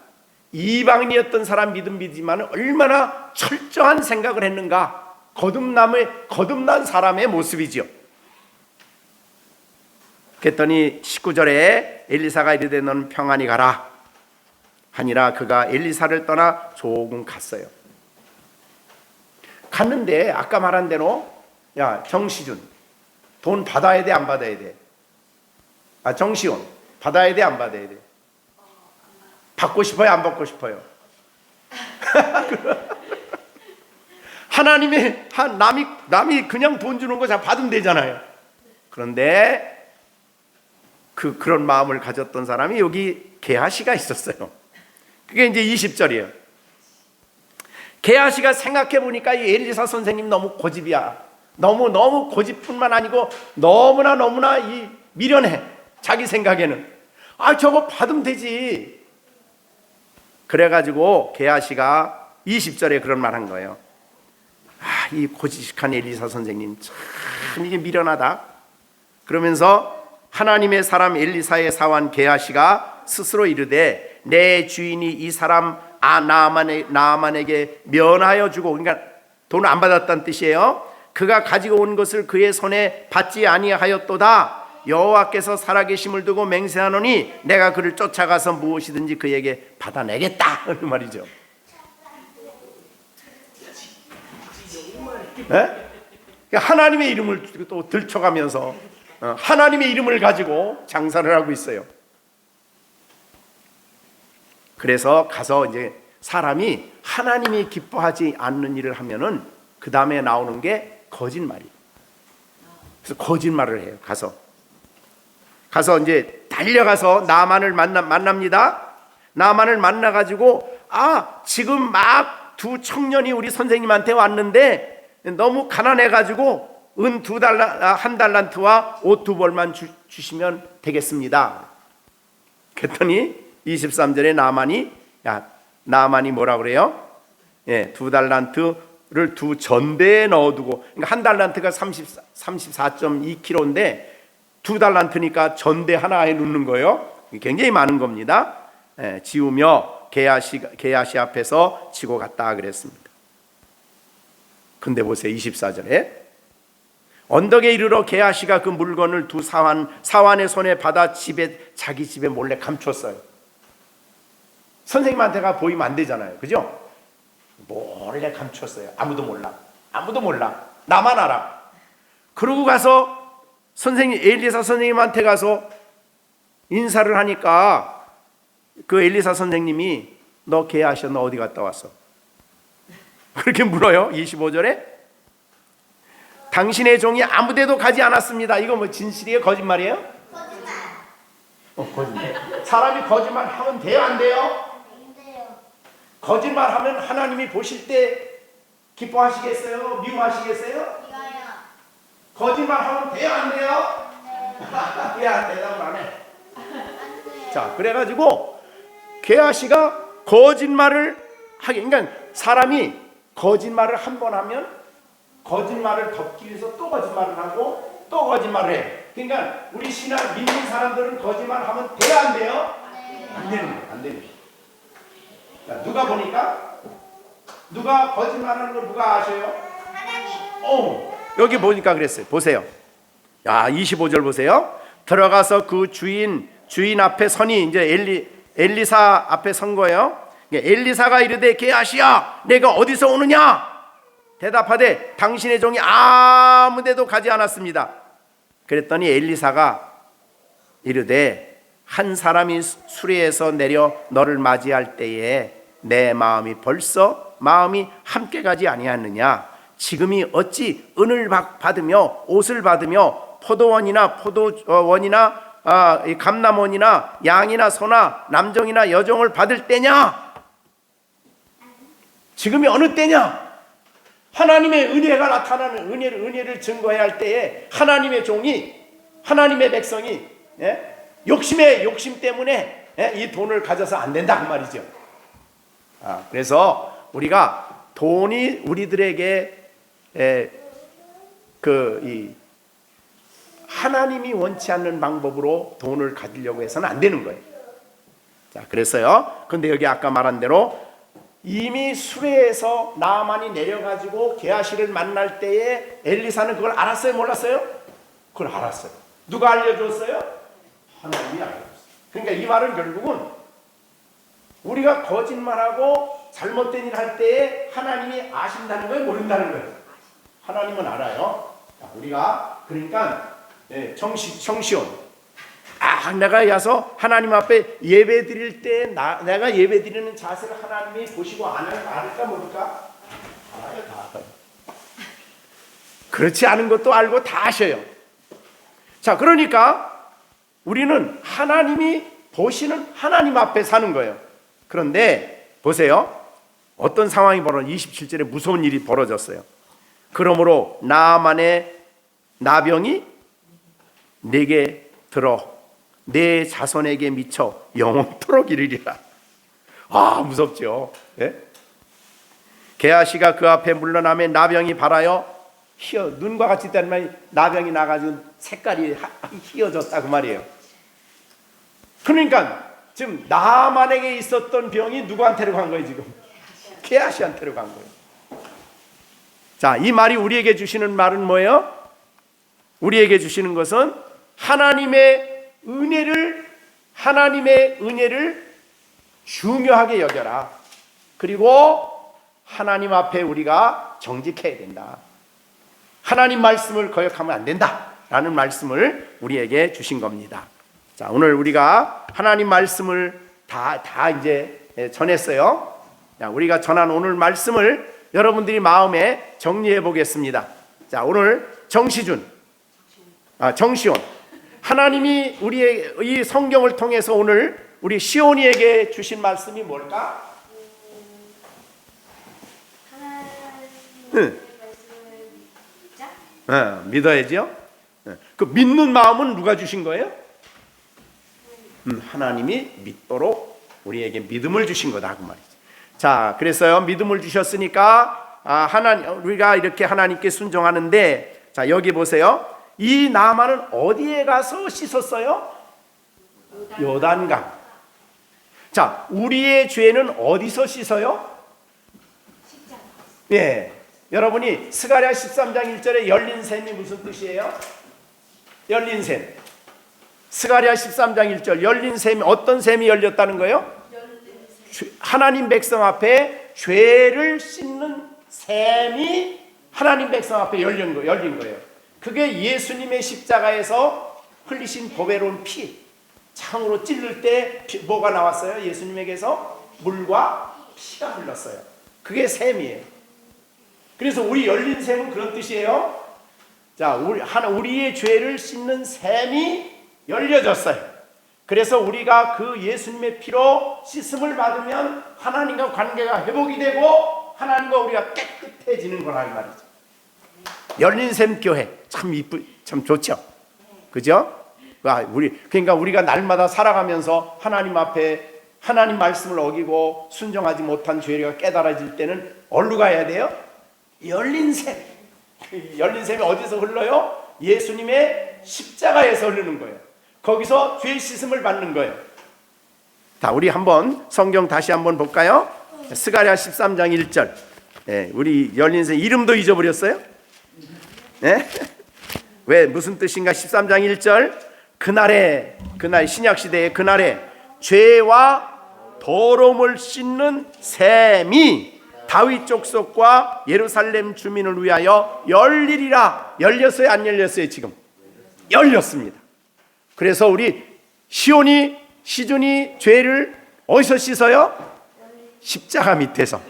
A: 이방인이었던 사람 믿음이지만 얼마나 철저한 생각을 했는가. 거듭난 사람의 모습이죠. 그랬더니 19절에 엘리사가 이르되 너는 평안히 가라 하니라. 그가 엘리사를 떠나 조금 갔어요. 갔는데 아까 말한 대로 정시준 돈 받아야 돼, 안 받아야 돼? 정시온 받아야 돼, 안 받아야 돼? 받고 싶어요, 안 받고 싶어요? 하나님의 남이 그냥 돈 주는 거 잘 받으면 되잖아요. 그런데 그런 마음을 가졌던 사람이 여기 게하시가 있었어요. 그게 이제 20절이에요. 게하시가 생각해 보니까 이 엘리사 선생님 너무 고집이야. 너무 고집뿐만 아니고 너무나 미련해. 자기 생각에는 저거 받으면 되지. 그래가지고 게하시가 20절에 그런 말 한 거예요. 이 고지식한 엘리사 선생님 참 이게 미련하다. 그러면서 하나님의 사람 엘리사의 사환 게하시가 스스로 이르되 내 주인이 이 사람 나아만에게 면하여 주고, 그러니까 돈을 안 받았다는 뜻이에요. 그가 가지고 온 것을 그의 손에 받지 아니하였도다. 여호와께서 살아계심을 두고 맹세하노니 내가 그를 쫓아가서 무엇이든지 그에게 받아내겠다 하는 말이죠. 네? 하나님의 이름을 또 들춰가면서 하나님의 이름을 가지고 장사를 하고 있어요. 그래서 가서 이제 사람이 하나님이 기뻐하지 않는 일을 하면은 그 다음에 나오는 게 거짓말이에요. 그래서 거짓말을 해요. 가서 이제 달려가서 나만을 만납니다. 나만을 만나가지고 지금 막 두 청년이 우리 선생님한테 왔는데 너무 가난해가지고 은 한 달란트와 옷 두 벌만 주시면 되겠습니다. 그랬더니 23절에 나만이 뭐라 그래요? 두 달란트를 두 전대에 넣어두고, 그러니까 한 달란트가 34.2kg인데 두 달란트니까 전대 하나에 넣는 거예요. 굉장히 많은 겁니다. 지우며 게하시 앞에서 지고 갔다 그랬습니다. 근데 보세요, 24절에 언덕에 이르러 게하시가 그 물건을 두 사환의 손에 받아 자기 집에 몰래 감췄어요. 선생님한테가 보이면 안 되잖아요, 그죠? 몰래 감췄어요. 아무도 몰라. 나만 알아. 그러고 가서 엘리사 선생님한테 가서 인사를 하니까 그 엘리사 선생님이 너 게하시야, 너 어디 갔다 왔어? 그렇게 물어요. 25절에 당신의 종이 아무데도 가지 않았습니다. 이거 뭐 진실이에요, 거짓말이에요? 거짓말. 사람이 거짓말하면 돼요, 안 돼요? 거짓말하면 하나님이 보실 때 기뻐하시겠어요? 미워하시겠어요? 거짓말하면 돼요, 안 돼요? 왜 대답을 안 해? 자, 그래가지고 게하시가 거짓말을 그러니까 사람이 거짓말을 한 번 하면 거짓말을 덮기 위해서 또 거짓말을 하고 또 거짓말을 해. 그러니까 우리 신앙 믿는 사람들은 거짓말하면 돼요, 안 돼요? 안 되는 거예요, 안 되는 거예요. 자, 누가 거짓말하는 걸 누가 아셔요? 하나님. 여기 보니까 그랬어요. 보세요. 25절 보세요. 들어가서 그 주인 앞에 서니, 이제 엘리사 앞에 선 거예요. 엘리사가 이르되 게하시야, 내가 어디서 오느냐? 대답하되 당신의 종이 아무데도 가지 않았습니다. 그랬더니 엘리사가 이르되 한 사람이 수레에서 내려 너를 맞이할 때에 내 마음이 벌써 함께 가지 아니하느냐? 지금이 어찌 은을 받으며 옷을 받으며 포도원이나 감람원이나 양이나 소나 남종이나 여종을 받을 때냐? 지금이 어느 때냐? 하나님의 은혜가 나타나는 은혜를 증거해야 할 때에 하나님의 종이, 하나님의 백성이 욕심 때문에 이 돈을 가져서 안 된다 그 말이죠. 그래서 우리가 돈이 우리들에게 하나님이 원치 않는 방법으로 돈을 가지려고 해서는 안 되는 거예요. 자, 그래서요. 근데 여기 아까 말한 대로 이미 수레에서 나아만이 내려가지고 게하시를 만날 때에 엘리사는 그걸 알았어요, 몰랐어요? 그걸 알았어요. 누가 알려줬어요? 하나님이 알려줬어요. 그러니까 이 말은 결국은 우리가 거짓말하고 잘못된 일 할 때에 하나님이 아신다는 거예요, 모른다는 거예요? 하나님은 알아요. 자, 우리가 그러니까 정시온. 내가 와서 하나님 앞에 예배 드릴 때 내가 예배 드리는 자세를 하나님이 보시고 알을까 모를까? 알아요, 다 알아요. 그렇지 않은 것도 알고 다 아셔요. 자, 그러니까 우리는 하나님이 보시는 하나님 앞에 사는 거예요. 그런데 보세요. 어떤 상황이 27절에 무서운 일이 벌어졌어요. 그러므로 나만의 나병이 내게 들어 내 자손에게 미쳐 영원토록 이르리라. 무섭죠. 예? 게하시가 그 앞에 물러나매 나병이 발하여 눈과 같이 있다는 말이 나병이 나가지고 색깔이 희어졌다 그 말이에요. 그러니까 지금 나만에게 있었던 병이 누구한테로 간 거예요? 지금 게하시한테로 간 거예요. 자, 이 말이 우리에게 주시는 말은 뭐예요? 우리에게 주시는 것은 하나님의 은혜를 중요하게 여겨라. 그리고 하나님 앞에 우리가 정직해야 된다. 하나님 말씀을 거역하면 안 된다 라는 말씀을 우리에게 주신 겁니다. 자, 오늘 우리가 하나님 말씀을 다 이제 전했어요. 자, 우리가 전한 오늘 말씀을 여러분들이 마음에 정리해 보겠습니다. 자, 오늘 정시준 정시온. 하나님이 우리의 이 성경을 통해서 오늘 우리 시온이에게 주신 말씀이 뭘까?
B: 하나님의 말씀을 믿자.
A: 믿어야죠. 그 믿는 마음은 누가 주신 거예요? 하나님이 믿도록 우리에게 믿음을 주신 거다 그 말이죠. 자, 그래서요 믿음을 주셨으니까 우리가 이렇게 하나님께 순종하는데, 자 여기 보세요. 이 나만은 어디에 가서 씻었어요? 요단강. 자, 우리의 죄는 어디서 씻어요?
B: 십자가.
A: 예, 여러분이 스가랴 13장 1절에 열린 샘이 무슨 뜻이에요? 열린 샘. 스가랴 13장 1절 열린 샘이 어떤 샘이 열렸다는 거예요? 하나님 백성 앞에 죄를 씻는 샘이 하나님 백성 앞에 열린 거예요. 그게 예수님의 십자가에서 흘리신 보배로운 피, 창으로 찔릴 때 뭐가 나왔어요? 예수님에게서 물과 피가 흘렀어요. 그게 샘이에요. 그래서 우리 열린 샘은 그런 뜻이에요. 자, 우리의 죄를 씻는 샘이 열려졌어요. 그래서 우리가 그 예수님의 피로 씻음을 받으면 하나님과 관계가 회복이 되고 하나님과 우리가 깨끗해지는 거라 이 말이죠. 열린 샘 교회 참 좋죠. 그죠? 그러니까 우리가 날마다 살아가면서 하나님 앞에 하나님 말씀을 어기고 순종하지 못한 죄가 깨달아질 때는 어디로 가야 돼요? 열린 샘. 열린 샘이 어디서 흘러요? 예수님의 십자가에서 흐르는 거예요. 거기서 죄 씻음을 받는 거예요. 자, 우리 한번 성경 다시 한번 볼까요? 스가랴 13장 1절. 우리 열린 샘 이름도 잊어버렸어요? 왜 무슨 뜻인가? 13장 1절. 그날 신약 시대의 그날에 죄와 더러움을 씻는 샘이 다윗 족속과 예루살렘 주민을 위하여 열리리라. 열렸어요? 안 열렸어요? 지금 열렸습니다. 그래서 우리 시준이 죄를 어디서 씻어요? 십자가 밑에서.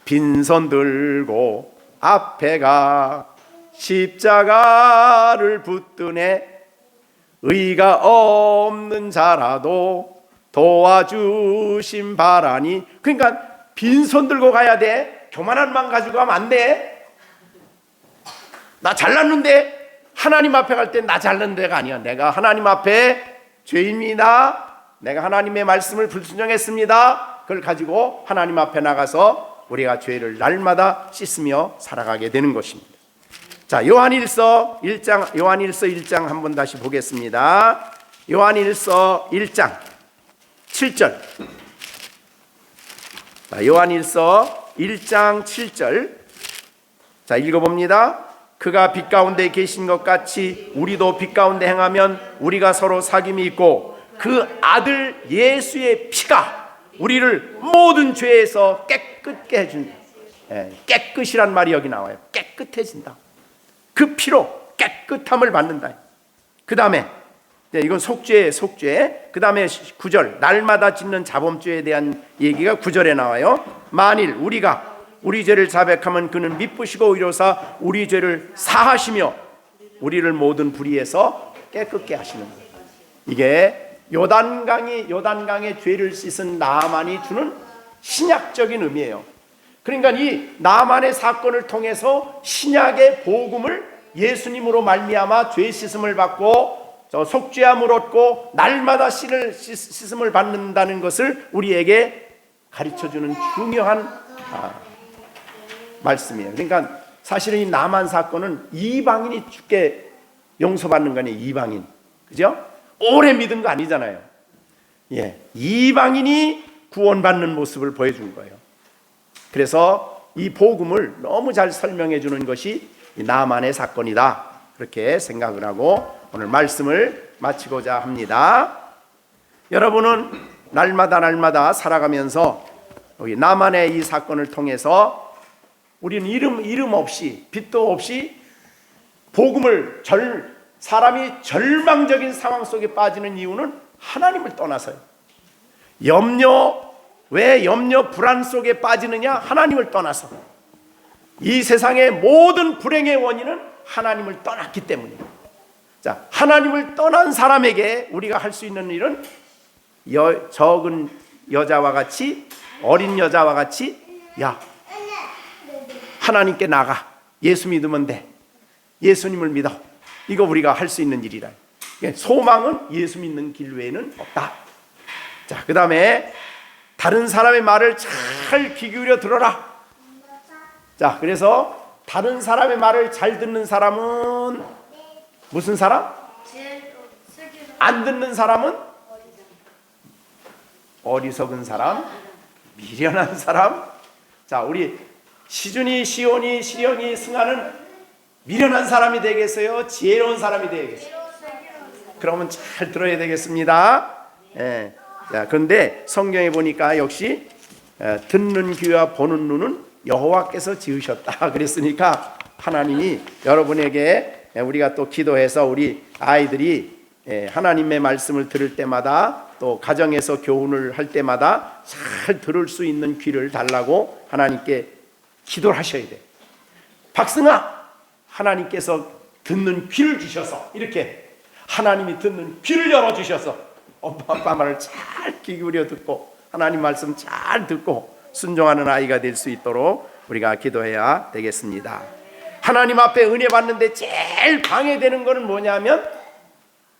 A: 빈손 들고 앞에 가 십자가를 붙드네 의가 없는 자라도 도와주심 바라니. 그러니까 빈손 들고 가야 돼. 교만한 마음 가지고 가면 안 돼. 나 잘났는데 하나님 앞에 갈 때 나 잘난 데가 아니야. 내가 하나님 앞에 죄인입니다. 내가 하나님의 말씀을 불순종했습니다. 그걸 가지고 하나님 앞에 나가서 우리가 죄를 날마다 씻으며 살아가게 되는 것입니다. 자, 요한일서 1장 한번 다시 보겠습니다. 요한일서 1장 7절. 자, 요한일서 1장 7절. 자, 읽어봅니다. 그가 빛 가운데 계신 것 같이 우리도 빛 가운데 행하면 우리가 서로 사귐이 있고 그 아들 예수의 피가 우리를 모든 죄에서 깨끗게 해준다. 깨끗이란 말이 여기 나와요. 깨끗해진다. 그 피로 깨끗함을 받는다. 그 다음에 이건 속죄. 그 다음에 9절 날마다 짓는 자범죄에 대한 얘기가 9절에 나와요. 만일 우리가 우리 죄를 자백하면 그는 미쁘시고 의로사 우리 죄를 사하시며 우리를 모든 불의에서 깨끗게 하시는 거예요. 이게 요단강의 죄를 씻은 나만이 주는 신약적인 의미예요. 그러니까 이 나만의 사건을 통해서 신약의 복음을 예수님으로 말미암아 죄 씻음을 받고 속죄함을 얻고 날마다 씻음을 받는다는 것을 우리에게 가르쳐주는 중요한 말씀이에요. 그러니까 사실은 이 나만 사건은 이방인이 죽게 용서받는 거 아니에요. 이방인, 그죠? 오래 믿은 거 아니잖아요. 이방인이 구원받는 모습을 보여준 거예요. 그래서 이 복음을 너무 잘 설명해 주는 것이 나만의 사건이다, 그렇게 생각을 하고 오늘 말씀을 마치고자 합니다. 여러분은 날마다 살아가면서 나만의 이 사건을 통해서 우리는 이름 없이 빛도 없이 복음을 사람이 절망적인 상황 속에 빠지는 이유는 하나님을 떠나서요. 왜 염려 불안 속에 빠지느냐? 하나님을 떠나서. 이 세상의 모든 불행의 원인은 하나님을 떠났기 때문이에요. 자, 하나님을 떠난 사람에게 우리가 할 수 있는 일은 적은 여자와 같이, 어린 여자와 같이, 야, 하나님께 나가. 예수 믿으면 돼. 예수님을 믿어. 이거 우리가 할 수 있는 일이라. 소망은 예수 믿는 길 외에는 없다. 자, 그 다음에 다른 사람의 말을 잘 귀 기울여 들어라. 자, 그래서 다른 사람의 말을 잘 듣는 사람은 무슨 사람? 안 듣는 사람은 어리석은 사람, 미련한 사람. 자, 우리 시준이, 시온이, 시령이, 승아는 미련한 사람이 되겠어요? 지혜로운 사람이 되겠어요? 그러면 잘 들어야 되겠습니다. 예. 자, 그런데 성경에 보니까 역시 듣는 귀와 보는 눈은 여호와께서 지으셨다 그랬으니까 하나님이 여러분에게 우리가 또 기도해서 우리 아이들이 하나님의 말씀을 들을 때마다 또 가정에서 교훈을 할 때마다 잘 들을 수 있는 귀를 달라고 하나님께 기도를 하셔야 돼. 박승아, 하나님께서 듣는 귀를 주셔서 이렇게 하나님이 듣는 귀를 열어주셔서 엄마 아빠 말을 잘 귀 기울여 듣고 하나님 말씀 잘 듣고 순종하는 아이가 될 수 있도록 우리가 기도해야 되겠습니다. 하나님 앞에 은혜 받는데 제일 방해되는 것은 뭐냐면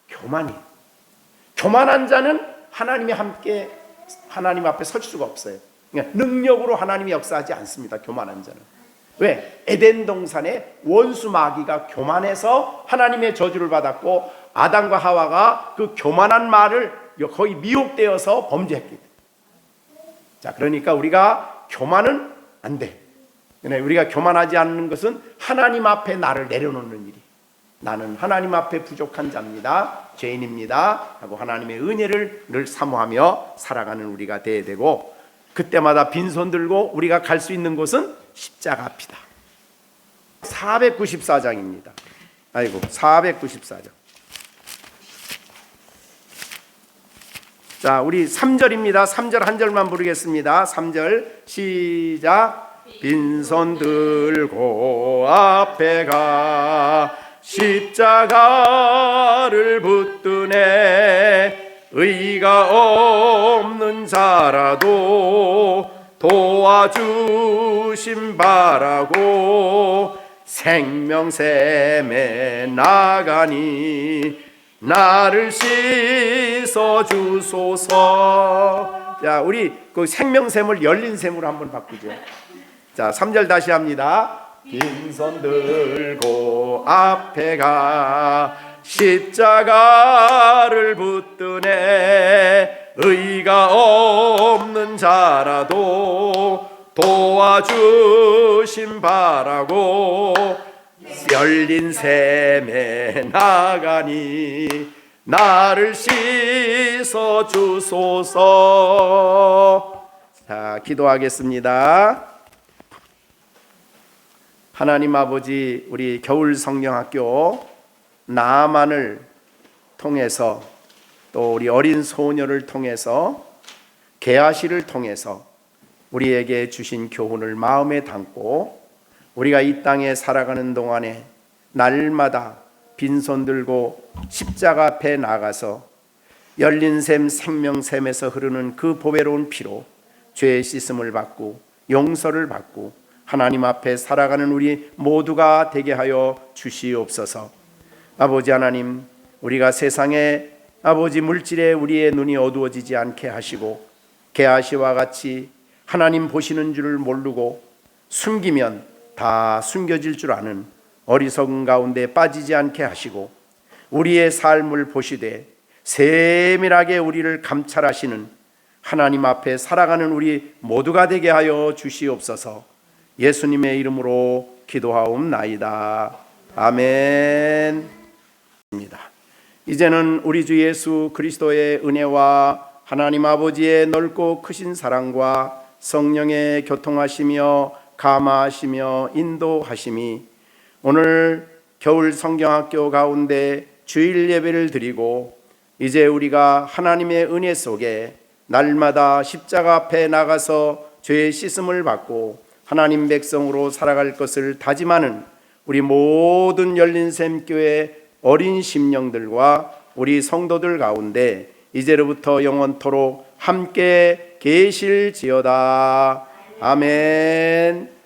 A: 교만이. 교만한 자는 하나님이 함께 하나님 앞에 설 수가 없어요. 그러니까 능력으로 하나님이 역사하지 않습니다. 교만한 자는. 왜? 에덴 동산에 원수 마귀가 교만해서 하나님의 저주를 받았고 아담과 하와가 그 교만한 말을 거의 미혹되어서 범죄했기 때문에. 자, 그러니까 우리가 교만은 안 돼. 우리가 교만하지 않는 것은 하나님 앞에 나를 내려놓는 일이. 나는 하나님 앞에 부족한 자입니다. 죄인입니다. 하고 하나님의 은혜를 늘 사모하며 살아가는 우리가 되어야 되고, 그때마다 빈손 들고 우리가 갈 수 있는 곳은 십자가 앞이다. 494장입니다. 아이고, 494장. 자, 우리 3절입니다. 3절 한 절만 부르겠습니다. 3절 시작. 빈손 들고 앞에 가 십자가를 붙드네. 의가 없는 자라도 도와주심 바라고 생명샘에 나가니 나를 씻어 주소서. 자, 우리 그 생명샘을 열린 샘으로 한번 바꾸죠. 자, 3절 다시 합니다. 빈손 들고 앞에 가 십자가를 붙드네. 의가 없는 자라도 도와주심 바라고 열린 샘에 나가니 나를 씻어 주소서. 자, 기도하겠습니다. 하나님 아버지, 우리 겨울 성경학교 나만을 통해서 또 우리 어린 소녀를 통해서 게하시를 통해서 우리에게 주신 교훈을 마음에 담고 우리가 이 땅에 살아가는 동안에 날마다 빈손 들고 십자가 앞에 나가서 열린 샘 생명샘에서 흐르는 그 보배로운 피로 죄의 씻음을 받고 용서를 받고 하나님 앞에 살아가는 우리 모두가 되게 하여 주시옵소서. 아버지 하나님, 우리가 세상에 아버지 물질에 우리의 눈이 어두워지지 않게 하시고 게하시와 같이 하나님 보시는 줄을 모르고 숨기면 다 숨겨질 줄 아는 어리석은 가운데 빠지지 않게 하시고 우리의 삶을 보시되 세밀하게 우리를 감찰하시는 하나님 앞에 살아가는 우리 모두가 되게 하여 주시옵소서. 예수님의 이름으로 기도하옵나이다. 아멘. 이제는 우리 주 예수 그리스도의 은혜와 하나님 아버지의 넓고 크신 사랑과 성령의 교통하시며 감화하시며 인도하심이 오늘 겨울 성경학교 가운데 주일 예배를 드리고 이제 우리가 하나님의 은혜 속에 날마다 십자가 앞에 나가서 죄의 씻음을 받고 하나님 백성으로 살아갈 것을 다짐하는 우리 모든 열린샘 교회 어린 심령들과 우리 성도들 가운데 이제로부터 영원토록 함께 계실지어다. 아멘.